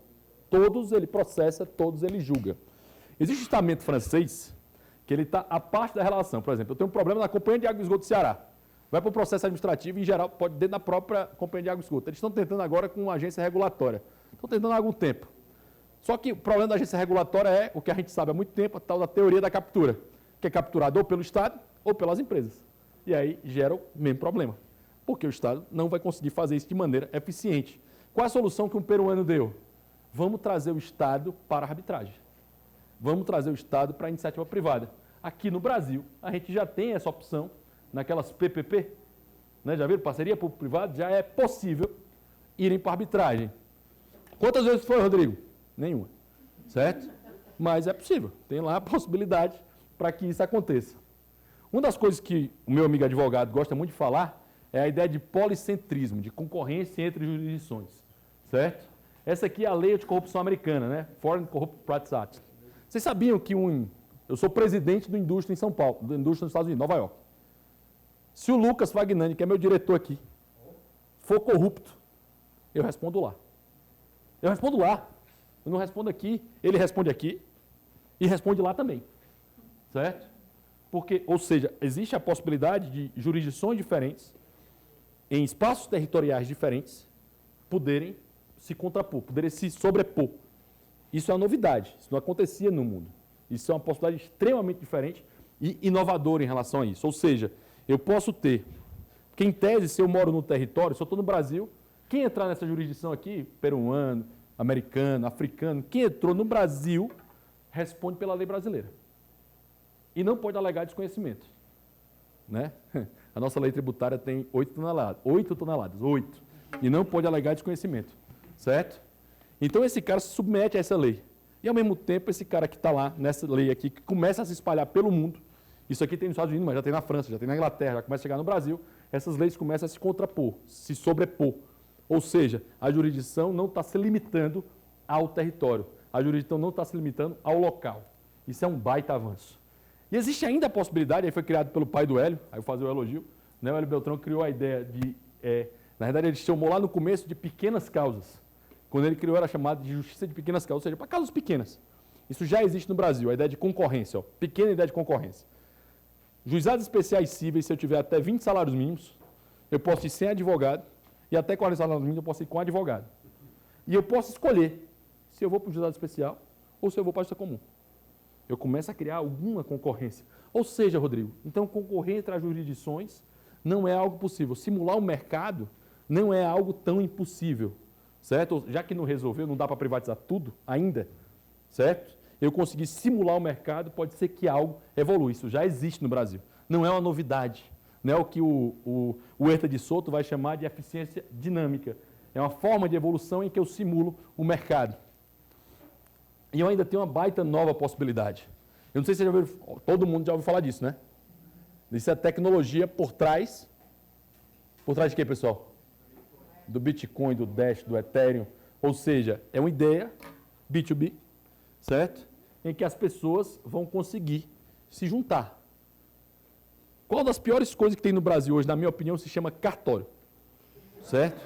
Todos ele processa, todos ele julga. Existe um estamento francês que ele está a parte da relação. Por exemplo, eu tenho um problema na Companhia de Água e Esgoto do Ceará. Vai para o processo administrativo, em geral, pode dentro da própria Companhia de Água e Esgoto. Eles estão tentando agora com uma agência regulatória. Estão tentando há algum tempo. Só que o problema da agência regulatória é o que a gente sabe há muito tempo, a tal da teoria da captura, que é capturado ou pelo Estado ou pelas empresas. E aí gera o mesmo problema, porque o Estado não vai conseguir fazer isso de maneira eficiente. Qual é a solução que um peruano deu? Vamos trazer o Estado para a arbitragem. Vamos trazer o Estado para a iniciativa privada. Aqui no Brasil, a gente já tem essa opção naquelas PPP, né? Já viram? Parceria público-privado, já é possível irem para a arbitragem. Quantas vezes foi, Rodrigo? Nenhuma, certo? Mas é possível, tem lá a possibilidade para que isso aconteça. Uma das coisas que o meu amigo advogado gosta muito de falar é a ideia de policentrismo, de concorrência entre jurisdições, certo? Essa aqui é a lei anticorrupção americana, né? Foreign Corrupt Practices Act. Vocês sabiam que eu sou presidente do Indústria em São Paulo, do Indústria nos Estados Unidos, Nova York. Se o Lucas Fagnani, que é meu diretor aqui, for corrupto, eu respondo lá. Eu respondo lá. Eu não respondo aqui, ele responde aqui e responde lá também, certo? Porque, ou seja, existe a possibilidade de jurisdições diferentes, em espaços territoriais diferentes, poderem se contrapor, poderem se sobrepor. Isso é uma novidade, isso não acontecia no mundo. Isso é uma possibilidade extremamente diferente e inovadora em relação a isso. Ou seja, eu posso ter, porque em tese, se eu moro no território, se eu estou no Brasil, quem entrar nessa jurisdição aqui, peruano, americano, africano, quem entrou no Brasil responde pela lei brasileira. E não pode alegar desconhecimento. Né? A nossa lei tributária tem 8 toneladas. 8. E não pode alegar desconhecimento. Certo? Então esse cara se submete a essa lei. E ao mesmo tempo, esse cara que está lá, nessa lei aqui, que começa a se espalhar pelo mundo, isso aqui tem nos Estados Unidos, mas já tem na França, já tem na Inglaterra, já começa a chegar no Brasil, essas leis começam a se contrapor, se sobrepor. Ou seja, a jurisdição não está se limitando ao território, a jurisdição não está se limitando ao local. Isso é um baita avanço. E existe ainda a possibilidade, aí foi criado pelo pai do Hélio, aí eu vou fazer o elogio, né? O Hélio Beltrão criou a ideia de, na verdade ele chamou lá no começo de pequenas causas. Quando ele criou era chamado de justiça de pequenas causas, ou seja, para causas pequenas. Isso já existe no Brasil, a ideia de concorrência, ó, pequena ideia de concorrência. Juizados especiais cíveis, se eu tiver até 20 salários mínimos, eu posso ir sem advogado, e até 40 salários mínimos eu posso ir com advogado. E eu posso escolher se eu vou para o juizado especial ou se eu vou para a justiça comum. Eu começo a criar alguma concorrência. Ou seja, Rodrigo, então concorrer entre as jurisdições não é algo possível. Simular o mercado não é algo tão impossível, certo? Já que não resolveu, não dá para privatizar tudo ainda, certo? Eu consegui simular o mercado, pode ser que algo evolua. Isso já existe no Brasil. Não é uma novidade. Não é o que o Huerta de Soto vai chamar de eficiência dinâmica. É uma forma de evolução em que eu simulo o mercado. E eu ainda tenho uma baita nova possibilidade. Eu não sei se você já ouviu, todo mundo já ouviu falar disso, né? Isso é tecnologia por trás. Por trás de quê, pessoal? Do Bitcoin, do Dash, do Ethereum. Ou seja, é uma ideia B2B, certo? Em que as pessoas vão conseguir se juntar. Qual das piores coisas que tem no Brasil hoje, na minha opinião, se chama cartório, certo?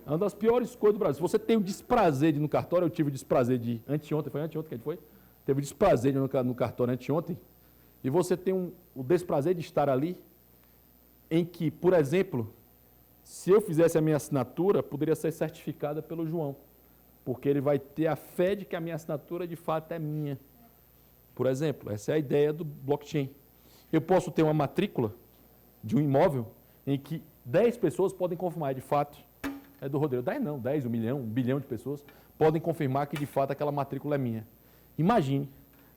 É uma das piores coisas do Brasil. Se você tem o desprazer de ir no cartório, eu tive o desprazer de anteontem, foi anteontem que a gente foi? Teve o desprazer de ir no cartório anteontem, e você tem o desprazer de estar ali, em que, por exemplo, se eu fizesse a minha assinatura, poderia ser certificada pelo João, porque ele vai ter a fé de que a minha assinatura de fato é minha. Por exemplo, essa é a ideia do blockchain. Eu posso ter uma matrícula de um imóvel em que 10 pessoas podem confirmar, de fato, é do Rodrigo. 10 não, 10, 1 milhão, 1 bilhão de pessoas podem confirmar que de fato aquela matrícula é minha. Imagine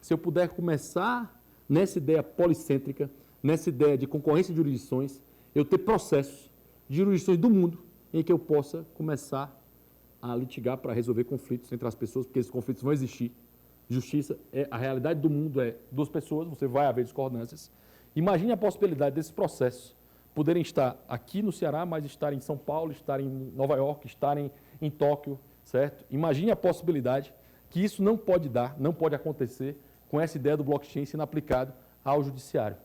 se eu puder começar nessa ideia policêntrica, nessa ideia de concorrência de jurisdições, eu ter processos de jurisdições do mundo em que eu possa começar a litigar para resolver conflitos entre as pessoas, porque esses conflitos vão existir. Justiça, a realidade do mundo é 2 pessoas, você vai haver discordâncias. Imagine a possibilidade desses processos poderem estar aqui no Ceará, mas estarem em São Paulo, estarem em Nova York, estarem em Tóquio, certo? Imagine a possibilidade que isso não pode dar, não pode acontecer com essa ideia do blockchain sendo aplicado ao judiciário.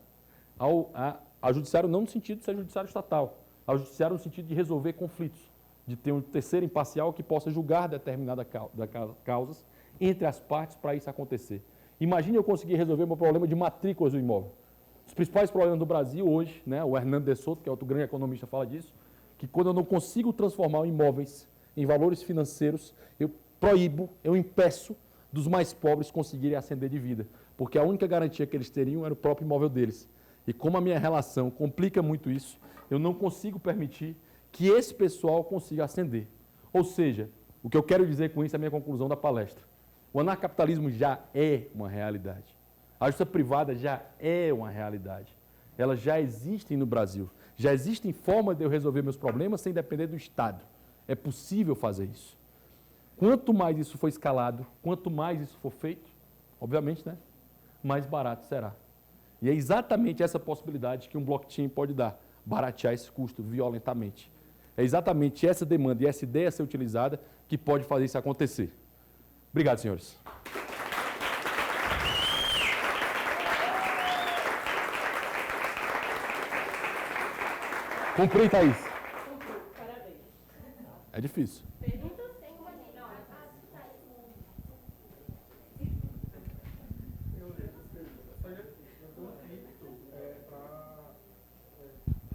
Ao judiciário não no sentido de ser judiciário estatal, ao judiciário no sentido de resolver conflitos, de ter um terceiro imparcial que possa julgar determinadas causas entre as partes para isso acontecer. Imagine eu conseguir resolver o meu problema de matrículas do imóvel. Os principais problemas do Brasil hoje, né, o Hernando de Soto, que é outro grande economista, fala disso, que quando eu não consigo transformar imóveis em valores financeiros, eu proíbo, eu impeço dos mais pobres conseguirem ascender de vida, porque a única garantia que eles teriam era o próprio imóvel deles. E como a minha relação complica muito isso, eu não consigo permitir que esse pessoal consiga ascender. Ou seja, o que eu quero dizer com isso é a minha conclusão da palestra. O anarcapitalismo já é uma realidade. A justiça privada já é uma realidade. Elas já existem no Brasil. Já existem formas de eu resolver meus problemas sem depender do Estado. É possível fazer isso. Quanto mais isso for escalado, quanto mais isso for feito, obviamente, né, mais barato será. E é exatamente essa possibilidade que um blockchain pode dar, baratear esse custo violentamente. É exatamente essa demanda e essa ideia a ser utilizada que pode fazer isso acontecer. Obrigado, senhores. Cumpri, Thaís. Parabéns. É difícil. Pergunta sem uma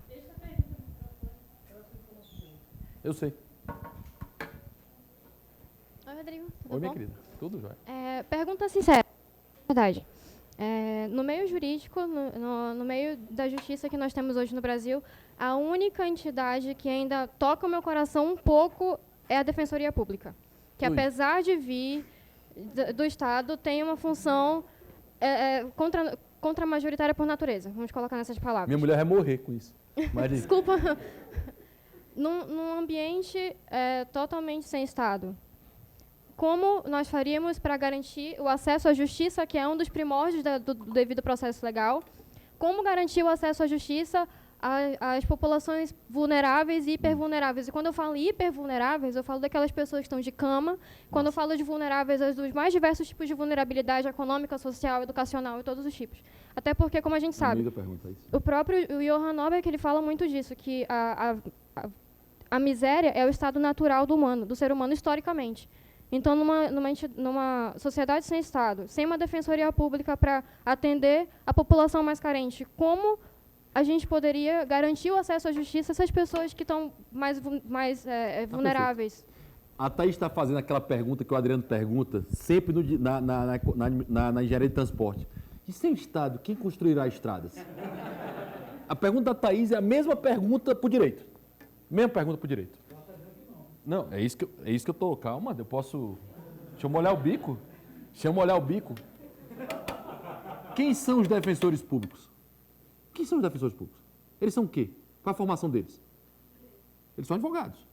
Deixa a pergunta no microfone. Eu sei. Oi, Rodrigo. Tudo Oi, minha bom? querida. Tudo jóia. Pergunta sincera. Verdade. No meio jurídico, no meio da justiça que nós temos hoje no Brasil, a única entidade que ainda toca o meu coração um pouco é a Defensoria Pública. que Ui. apesar de vir do Estado, tem uma função contra-majoritária por natureza. Vamos colocar nessas palavras. Minha mulher vai morrer com isso. Mas diz. Desculpa. Num ambiente totalmente sem Estado, como nós faríamos para garantir o acesso à justiça, que é um dos primórdios do devido processo legal? Como garantir o acesso à justiça às populações vulneráveis e hipervulneráveis? E quando eu falo hipervulneráveis, eu falo daquelas pessoas que estão de cama. Quando eu falo de vulneráveis, dos mais diversos tipos de vulnerabilidade econômica, social, educacional e todos os tipos. Até porque, como a gente sabe, Amiga pergunta isso. o próprio Johann Norberg, ele fala muito disso, que a miséria é o estado natural do ser humano historicamente. Então, numa sociedade sem Estado, sem uma defensoria pública para atender a população mais carente, como a gente poderia garantir o acesso à justiça a essas pessoas que estão mais vulneráveis? A Thaís está fazendo aquela pergunta que o Adriano pergunta, sempre na engenharia de transporte. E sem Estado, quem construirá estradas? A pergunta da Thaís é a mesma pergunta para o direito. Mesma pergunta para o direito. Não, é isso que eu estou. Calma, eu posso... Deixa eu molhar o bico. Quem são os defensores públicos? Quem são os defensores públicos? Eles são o quê? Qual a formação deles? Eles são advogados.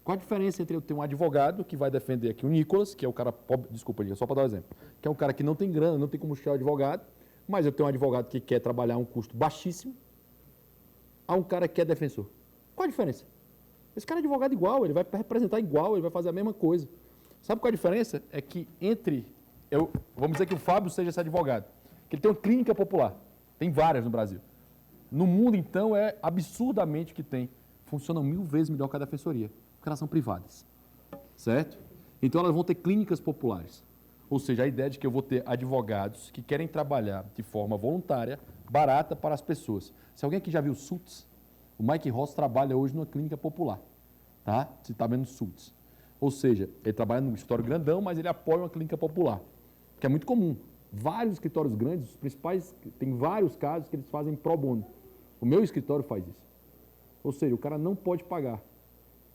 Qual a diferença entre eu ter um advogado que vai defender aqui o Nicolas, que é o cara pobre, desculpa, só para dar um exemplo, que é um cara que não tem grana, não tem como chegar advogado, mas eu tenho um advogado que quer trabalhar a um custo baixíssimo, a um cara que é defensor. Qual a diferença? Esse cara é advogado igual, ele vai representar igual, ele vai fazer a mesma coisa. Sabe qual a diferença? É que vamos dizer que o Fábio seja esse advogado, que ele tem uma clínica popular, tem várias no Brasil. No mundo, então, é absurdamente que tem. Funcionam 1000 vezes melhor que a defensoria, porque elas são privadas, certo? Então, elas vão ter clínicas populares. Ou seja, a ideia de que eu vou ter advogados que querem trabalhar de forma voluntária, barata para as pessoas. Se alguém aqui já viu Sultz, o Mike Ross trabalha hoje numa clínica popular, tá? Você está vendo Sultz. Ou seja, ele trabalha num escritório grandão, mas ele apoia uma clínica popular, que é muito comum. Vários escritórios grandes, os principais, tem vários casos que eles fazem pro bono. O meu escritório faz isso. Ou seja, o cara não pode pagar.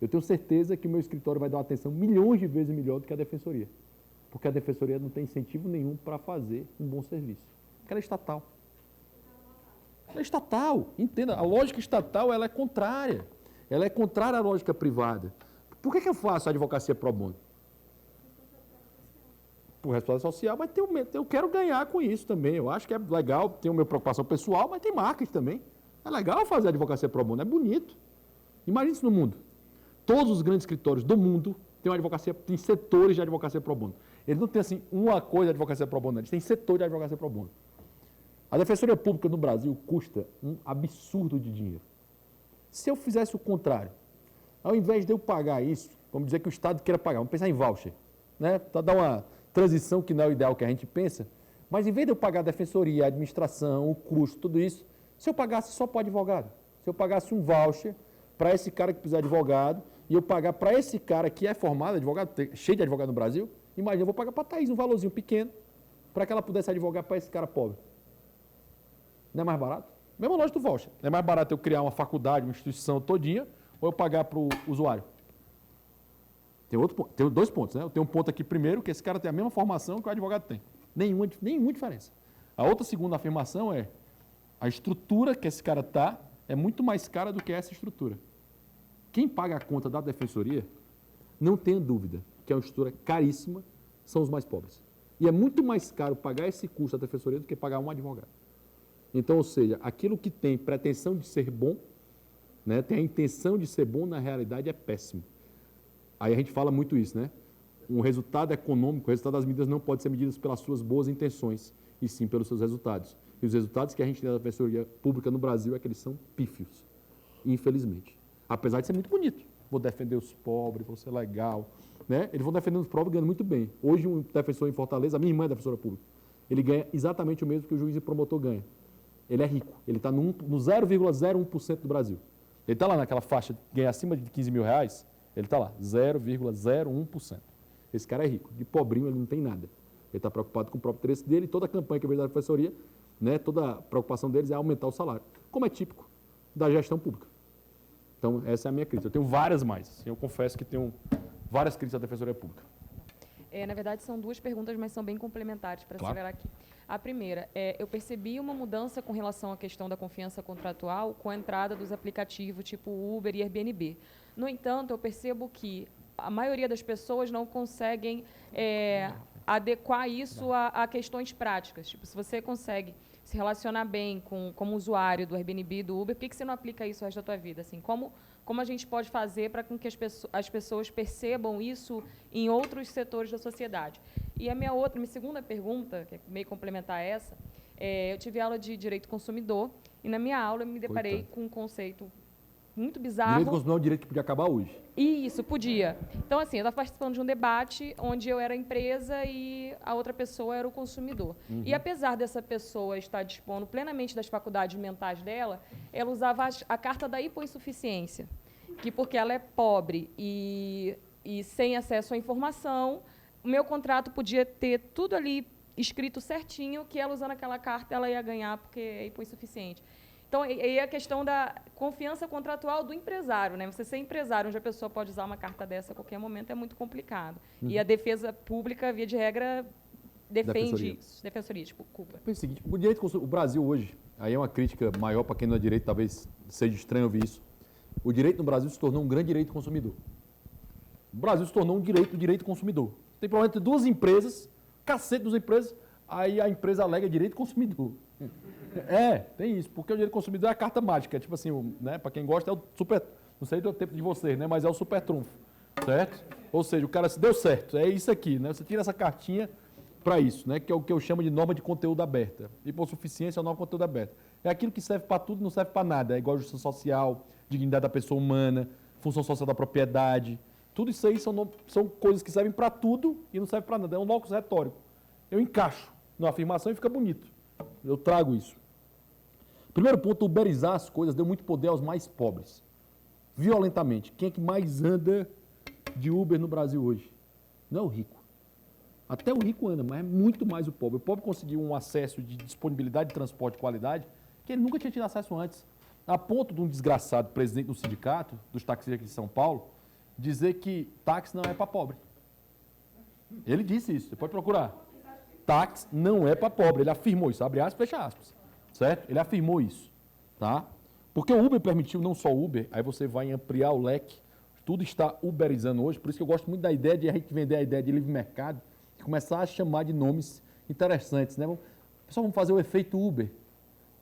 Eu tenho certeza que o meu escritório vai dar uma atenção milhões de vezes melhor do que a defensoria. Porque a defensoria não tem incentivo nenhum para fazer um bom serviço. Porque ela é estatal. Ela é estatal, entenda. A lógica estatal ela é contrária. Ela é contrária à lógica privada. Por que eu faço a advocacia pro bono? Por responsabilidade social, mas eu quero ganhar com isso também. Eu acho que é legal, tenho minha preocupação pessoal, mas tem marketing também. É legal fazer advocacia pro bono, é bonito. Imagina isso no mundo. Todos os grandes escritórios do mundo têm uma advocacia, tem setores de advocacia pro bono. Eles não têm assim uma coisa de advocacia pro bono, eles têm setor de advocacia pro bono. A defensoria pública no Brasil custa um absurdo de dinheiro. Se eu fizesse o contrário, ao invés de eu pagar isso, vamos dizer que o Estado queira pagar, vamos pensar em voucher, né? Para dar uma transição que não é o ideal que a gente pensa, mas em vez de eu pagar a defensoria, a administração, o custo, tudo isso, se eu pagasse só para o advogado, se eu pagasse um voucher para esse cara que precisa de advogado, e eu pagar para esse cara que é formado, advogado, cheio de advogado no Brasil, imagina, eu vou pagar para a Thaís um valorzinho pequeno, para que ela pudesse advogar para esse cara pobre. Não é mais barato? Mesma lógica do voucher. Não é mais barato eu criar uma faculdade, uma instituição todinha, ou eu pagar para o usuário? Tem dois pontos, né? Eu tenho um ponto aqui primeiro, que esse cara tem a mesma formação que o advogado tem. Nenhuma diferença. A outra segunda afirmação é a estrutura que esse cara está é muito mais cara do que essa estrutura. Quem paga a conta da defensoria, não tenha dúvida que é uma estrutura caríssima, são os mais pobres. E é muito mais caro pagar esse custo da defensoria do que pagar um advogado. Então, ou seja, aquilo que tem pretensão de ser bom, né, tem a intenção de ser bom, na realidade é péssimo. Aí a gente fala muito isso, né? Um resultado econômico, o resultado das medidas não pode ser medido pelas suas boas intenções, e sim pelos seus resultados. E os resultados que a gente tem da defensoria pública no Brasil é que eles são pífios, infelizmente. Apesar de ser muito bonito. Vou defender os pobres, vou ser legal, né? Eles vão defendendo os pobres ganhando muito bem. Hoje um defensor em Fortaleza, a minha irmã é defensora pública, ele ganha exatamente o mesmo que o juiz e promotor ganha. Ele é rico, ele está no 0,01% do Brasil. Ele está lá naquela faixa, ganha acima de 15 mil reais, ele está lá, 0,01%. Esse cara é rico, de pobrinho ele não tem nada. Ele está preocupado com o próprio interesse dele, e toda a campanha que veio da defensoria, né, toda a preocupação deles é aumentar o salário, como é típico da gestão pública. Então, essa é a minha crítica. Eu tenho várias mais. Eu confesso que tenho várias críticas à Defensoria Pública. Na verdade, são duas perguntas, mas são bem complementares para Claro. acelerar aqui. A primeira, eu percebi uma mudança com relação à questão da confiança contratual com a entrada dos aplicativos tipo Uber e Airbnb. No entanto, eu percebo que a maioria das pessoas não conseguem adequar isso a questões práticas. Tipo, se você consegue se relacionar bem como usuário do Airbnb e do Uber, por que você não aplica isso o resto da tua vida? Assim, como a gente pode fazer para que as pessoas percebam isso em outros setores da sociedade? E a minha segunda pergunta, que é meio complementar a essa, eu tive aula de Direito Consumidor e na minha aula eu me deparei com um conceito muito bizarro. Direito consumidor é um direito que podia acabar hoje. Isso, podia. Então, assim, eu estava participando de um debate onde eu era a empresa e a outra pessoa era o consumidor. E apesar dessa pessoa estar dispondo plenamente das faculdades mentais dela, ela usava a carta da hipossuficiência, que porque ela é pobre e sem acesso à informação, o meu contrato podia ter tudo ali escrito certinho, que ela usando aquela carta ela ia ganhar porque é hipossuficiente. Então, aí a questão da confiança contratual do empresário, né? Você ser empresário, onde a pessoa pode usar uma carta dessa a qualquer momento, é muito complicado. E a defesa pública, via de regra, defende isso. Defensoria, desculpa. Pensa o seguinte, o Brasil hoje, aí é uma crítica maior para quem não é direito, talvez seja estranho ouvir isso. O direito no Brasil se tornou um grande direito do consumidor. O Brasil se tornou um direito do direito do consumidor. Tem problema entre duas empresas, cacete das empresas, aí a empresa alega direito do consumidor. Tem isso, porque o direito do consumidor é a carta mágica, tipo assim, né, para quem gosta é o super, não sei do tempo de vocês, né, mas é o super trunfo, certo? Ou seja, o cara se deu certo, é isso aqui, né, você tira essa cartinha para isso, né, que é o que eu chamo de norma de conteúdo aberta. Hipossuficiência é a norma de conteúdo aberta. É aquilo que serve para tudo e não serve para nada, é igual a justiça social, dignidade da pessoa humana, função social da propriedade, tudo isso aí são coisas que servem para tudo e não servem para nada, é um locus retórico. Eu encaixo numa afirmação e fica bonito, eu trago isso. Primeiro ponto, uberizar as coisas deu muito poder aos mais pobres. Violentamente. Quem é que mais anda de Uber no Brasil hoje? Não é o rico. Até o rico anda, mas é muito mais o pobre. O pobre conseguiu um acesso de disponibilidade de transporte de qualidade que ele nunca tinha tido acesso antes. A ponto de um desgraçado presidente do sindicato, dos taxistas aqui de São Paulo, dizer que táxi não é para pobre. Ele disse isso, você pode procurar. Táxi não é para pobre. Ele afirmou isso, abre aspas, fecha aspas. Certo? Ele afirmou isso, tá? Porque o Uber permitiu, não só o Uber, aí você vai ampliar o leque, tudo está uberizando hoje, por isso que eu gosto muito da ideia de a gente vender a ideia de livre mercado e começar a chamar de nomes interessantes, né? Pessoal, vamos fazer o efeito Uber,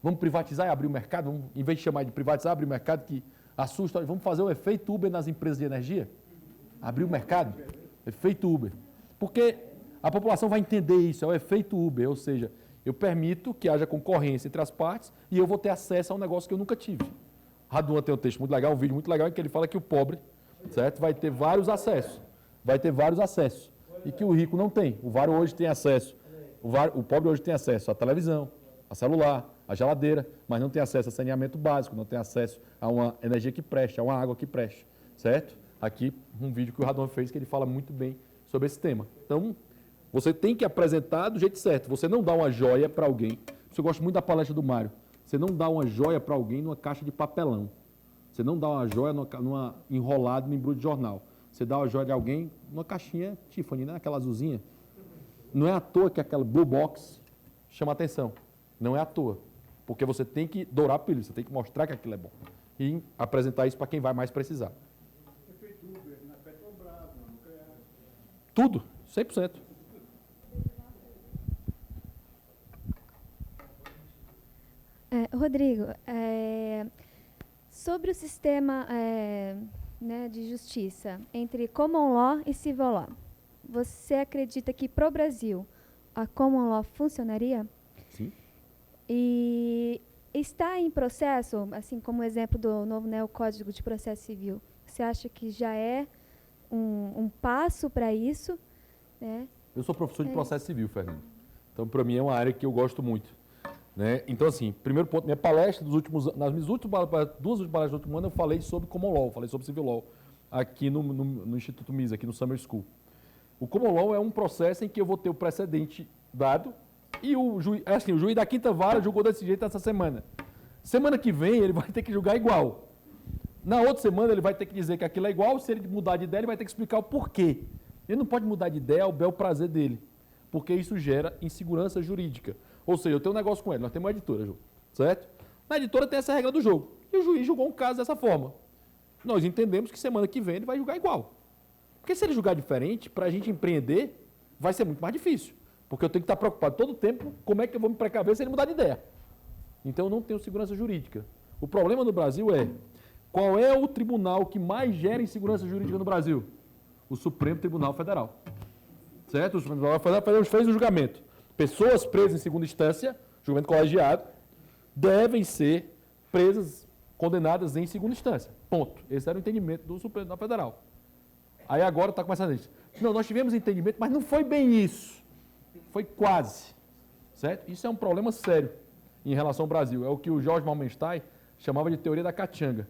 vamos privatizar e abrir o mercado, vamos, em vez de chamar de privatizar, abrir o mercado que assusta, vamos fazer o efeito Uber nas empresas de energia? Abrir o mercado? Efeito Uber. Porque a população vai entender isso, é o efeito Uber, ou seja, eu permito que haja concorrência entre as partes e eu vou ter acesso a um negócio que eu nunca tive. Raduan tem um texto muito legal, um vídeo muito legal, em que ele fala que o pobre, certo, vai ter vários acessos. Vai ter vários acessos. E que o rico não tem. O VAR hoje tem acesso. O pobre hoje tem acesso à televisão, a celular, a geladeira, mas não tem acesso a saneamento básico, não tem acesso a uma energia que preste, a uma água que preste. Certo? Aqui, um vídeo que o Raduan fez, que ele fala muito bem sobre esse tema. Então, você tem que apresentar do jeito certo. Você não dá uma joia para alguém. Eu gosto muito da palestra do Mário. Você não dá uma joia para alguém numa caixa de papelão. Você não dá uma joia numa enrolada no embrulho de jornal. Você dá uma joia de alguém numa caixinha Tiffany, né? Aquela azulzinha. Não é à toa que aquela blue box chama atenção. Não é à toa. Porque você tem que dourar a pílula, você tem que mostrar que aquilo é bom. E apresentar isso para quem vai mais precisar. Tudo, 100%. Rodrigo, sobre o sistema né, de justiça entre common law e civil law, você acredita que para o Brasil a common law funcionaria? Sim. E está em processo, assim como o exemplo do novo Código de Processo Civil, você acha que já é um passo para isso? Né? Eu sou professor de processo civil, Fernando. Então, para mim, é uma área que eu gosto muito. Né? Então, assim, primeiro ponto, minha palestra dos últimos anos, nas minhas duas últimas palestras do último ano, eu falei sobre common law, falei sobre civil law, aqui no Instituto Mises, aqui no Summer School. O common law é um processo em que eu vou ter o precedente dado e o juiz da quinta vara julgou desse jeito essa semana. Semana que vem ele vai ter que julgar igual. Na outra semana ele vai ter que dizer que aquilo é igual, se ele mudar de ideia ele vai ter que explicar o porquê. Ele não pode mudar de ideia ao bel prazer dele, porque isso gera insegurança jurídica. Ou seja, eu tenho um negócio com ele, nós temos uma editora, Ju, certo? Na editora tem essa regra do jogo, e o juiz julgou um caso dessa forma. Nós entendemos que semana que vem ele vai julgar igual. Porque se ele julgar diferente, para a gente empreender, vai ser muito mais difícil. Porque eu tenho que estar preocupado todo o tempo como é que eu vou me precaver se ele mudar de ideia. Então eu não tenho segurança jurídica. O problema no Brasil é, qual é o tribunal que mais gera insegurança jurídica no Brasil? O Supremo Tribunal Federal. Certo? O Supremo Tribunal Federal fez o julgamento. Pessoas presas em segunda instância, julgamento colegiado, devem ser presas, condenadas em segunda instância. Ponto. Esse era o entendimento do Supremo Tribunal Federal. Aí agora está começando isso. Não, nós tivemos entendimento, mas não foi bem isso. Foi quase. Certo? Isso é um problema sério em relação ao Brasil. É o que o Jorge Malmenstein chamava de teoria da catianga.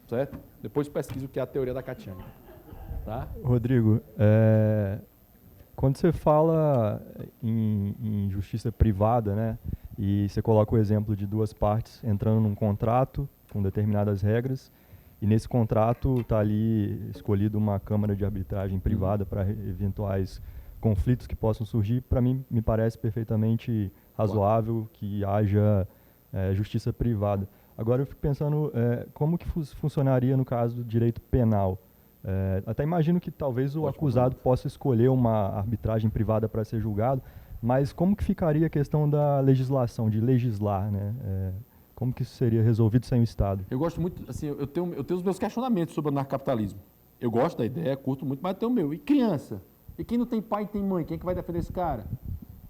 Certo? Depois pesquisa o que é a teoria da catianga. Tá? Rodrigo, quando você fala em justiça privada, né, e você coloca o exemplo de duas partes entrando num contrato com determinadas regras, e nesse contrato está ali escolhido uma câmara de arbitragem privada para eventuais conflitos que possam surgir, para mim me parece perfeitamente razoável que haja justiça privada. Agora eu fico pensando como que funcionaria no caso do direito penal. Até imagino que talvez o acusado possa escolher uma arbitragem privada para ser julgado, mas como que ficaria a questão da legislação, de legislar, né? Como que isso seria resolvido sem o Estado? Eu gosto muito, assim, eu tenho os meus questionamentos sobre o anarcocapitalismo. Eu gosto da ideia, curto muito, mas tenho o meu. E criança? E quem não tem pai e tem mãe? Quem é que vai defender esse cara?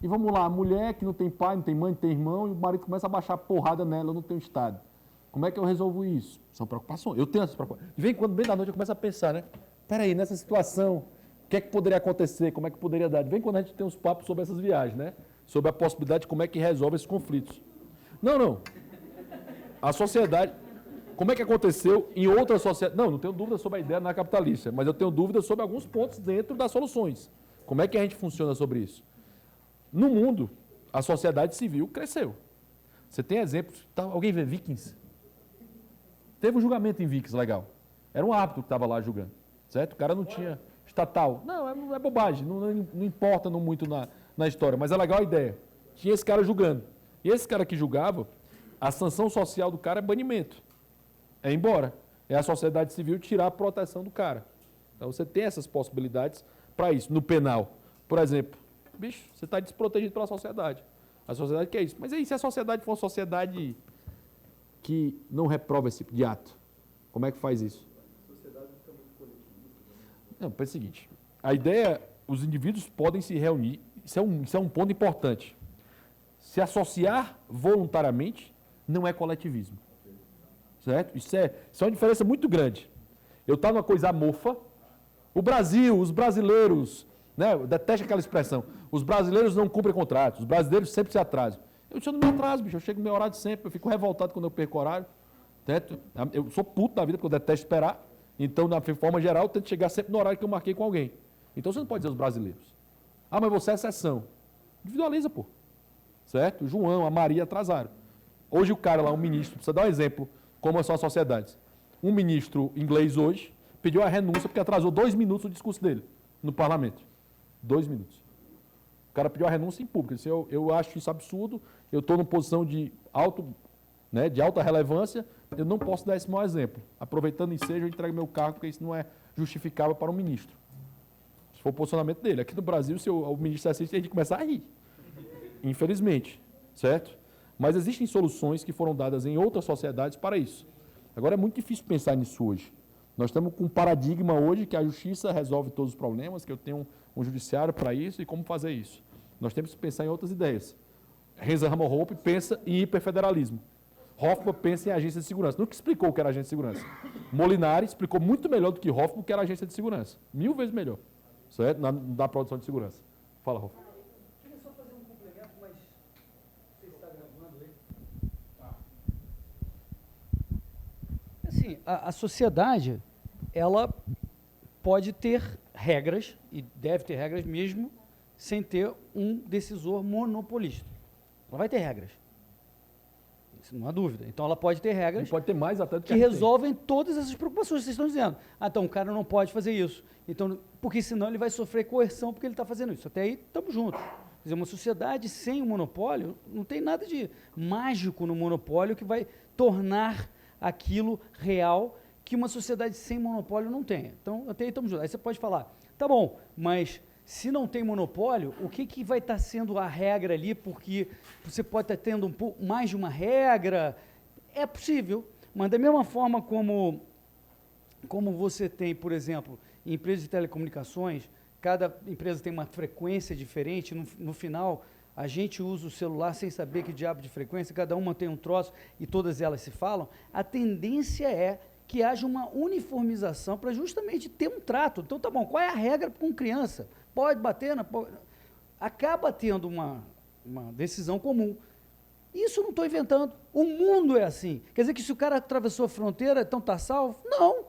E vamos lá, a mulher que não tem pai, não tem mãe, não tem irmão, e o marido começa a baixar porrada nela, não tem Estado. Como é que eu resolvo isso? São preocupações. Eu tenho essas preocupações. De vez em quando, bem da noite, eu começo a pensar, né? Peraí, nessa situação, o que é que poderia acontecer? Como é que poderia dar? De vez em quando a gente tem uns papos sobre essas viagens, né? Sobre a possibilidade de como é que resolve esses conflitos. Não. A sociedade, como é que aconteceu em outras sociedades? Não tenho dúvida sobre a ideia anarcocapitalista, mas eu tenho dúvida sobre alguns pontos dentro das soluções. Como é que a gente funciona sobre isso? No mundo, a sociedade civil cresceu. Você tem exemplos, alguém vê Vikings? Teve um julgamento em Vikings, legal. Era um árbitro que estava lá julgando, certo? O cara não tinha estatal. Não, é bobagem, não importa muito na história, mas é legal a ideia. Tinha esse cara julgando. E esse cara que julgava, a sanção social do cara é banimento. É ir embora. É a sociedade civil tirar a proteção do cara. Então você tem essas possibilidades para isso. No penal, por exemplo, bicho, você está desprotegido pela sociedade. A sociedade quer isso. Mas aí, se a sociedade for uma sociedade que não reprova esse tipo de ato, como é que faz isso? A sociedade fica muito coletivista. Não, pensa o seguinte, a ideia, os indivíduos podem se reunir, isso é um ponto importante. Se associar voluntariamente não é coletivismo. Certo? Isso é uma diferença muito grande. Eu estou numa coisa amorfa, o Brasil, os brasileiros, né, eu detesto aquela expressão, os brasileiros não cumprem contratos, os brasileiros sempre se atrasam. Eu não me atraso, bicho, eu chego no meu horário sempre, eu fico revoltado quando eu perco o horário. Certo? Eu sou puto da vida porque eu detesto esperar, então, na forma geral, eu tento chegar sempre no horário que eu marquei com alguém. Então você não pode dizer os brasileiros. Ah, mas você é exceção. Individualiza, pô. Certo? O João, a Maria atrasaram. Hoje o cara lá, um ministro, precisa dar um exemplo, como são as sociedades. Um ministro inglês hoje pediu a renúncia porque atrasou 2 minutos o discurso dele no parlamento. 2 minutos. O cara pediu a renúncia em público. Ele disse, eu acho isso absurdo, eu estou numa posição de alta relevância, eu não posso dar esse mau exemplo. Aproveitando ensejo, eu entrego meu cargo, porque isso não é justificável para um ministro. Se for o posicionamento dele. Aqui no Brasil, se o ministro assiste, a gente começa a rir. Infelizmente. Certo? Mas existem soluções que foram dadas em outras sociedades para isso. Agora é muito difícil pensar nisso hoje. Nós estamos com um paradigma hoje que a justiça resolve todos os problemas, que eu tenho um judiciário para isso e como fazer isso. Nós temos que pensar em outras ideias. Renzo Hope pensa em hiperfederalismo. Hoffman pensa em agência de segurança. Nunca explicou o que era agência de segurança. Molinari explicou muito melhor do que Hoffman o que era agência de segurança. 1000 vezes melhor. Certo? Na produção de segurança. Fala, Hoffman. Queria só fazer um complemento, mas você está gravando aí? Assim, a sociedade, ela pode ter regras, e deve ter regras mesmo, sem ter um decisor monopolista. Ela vai ter regras. não há dúvida. Então ela pode ter Ele regras pode ter mais até do que a gente tem. resolvem todas essas preocupações que vocês estão dizendo. Ah, então o cara não pode fazer isso. Então, porque senão ele vai sofrer coerção porque ele está fazendo isso. Até aí estamos juntos. Quer dizer, uma sociedade sem o monopólio, não tem nada de mágico no monopólio que vai tornar aquilo real que uma sociedade sem monopólio não tem. Então, até aí estamos juntos. Aí você pode falar, tá bom, mas se não tem monopólio, o que vai estar sendo a regra ali? Porque você pode estar tendo um pouco mais de uma regra. É possível, mas da mesma forma como você tem, por exemplo, em empresas de telecomunicações, cada empresa tem uma frequência diferente, no final a gente usa o celular sem saber que diabo de frequência, cada uma tem um troço e todas elas se falam, a tendência é que haja uma uniformização para justamente ter um trato. Então, tá bom, qual é a regra com criança? Pode bater? Não pode? Acaba tendo uma decisão comum. Isso eu não estou inventando. O mundo é assim. Quer dizer que se o cara atravessou a fronteira, então está salvo? Não.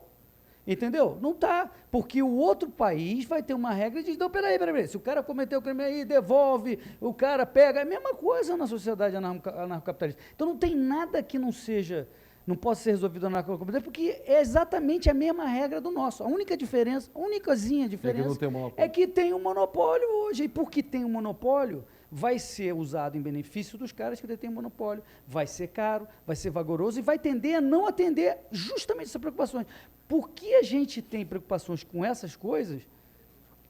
Entendeu? Não está. Porque o outro país vai ter uma regra de, não, peraí. Se o cara cometeu o crime aí, devolve, o cara pega. É a mesma coisa na sociedade anarcocapitalista. Então não tem nada que não possa ser resolvido na anarcocapitalista, porque é exatamente a mesma regra do nosso. A única diferença, a únicazinha diferença, é que tem um monopólio hoje. E porque tem um monopólio, vai ser usado em benefício dos caras que detêm monopólio, vai ser caro, vai ser vagaroso e vai tender a não atender justamente essas preocupações. Por que a gente tem preocupações com essas coisas?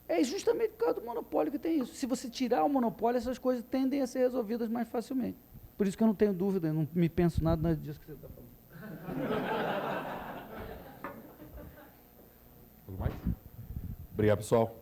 É justamente por causa do monopólio que tem isso. Se você tirar o monopólio, essas coisas tendem a ser resolvidas mais facilmente. Por isso que eu não tenho dúvida, eu não me penso nada disso que você está falando. Algo mais? Obrigado, pessoal.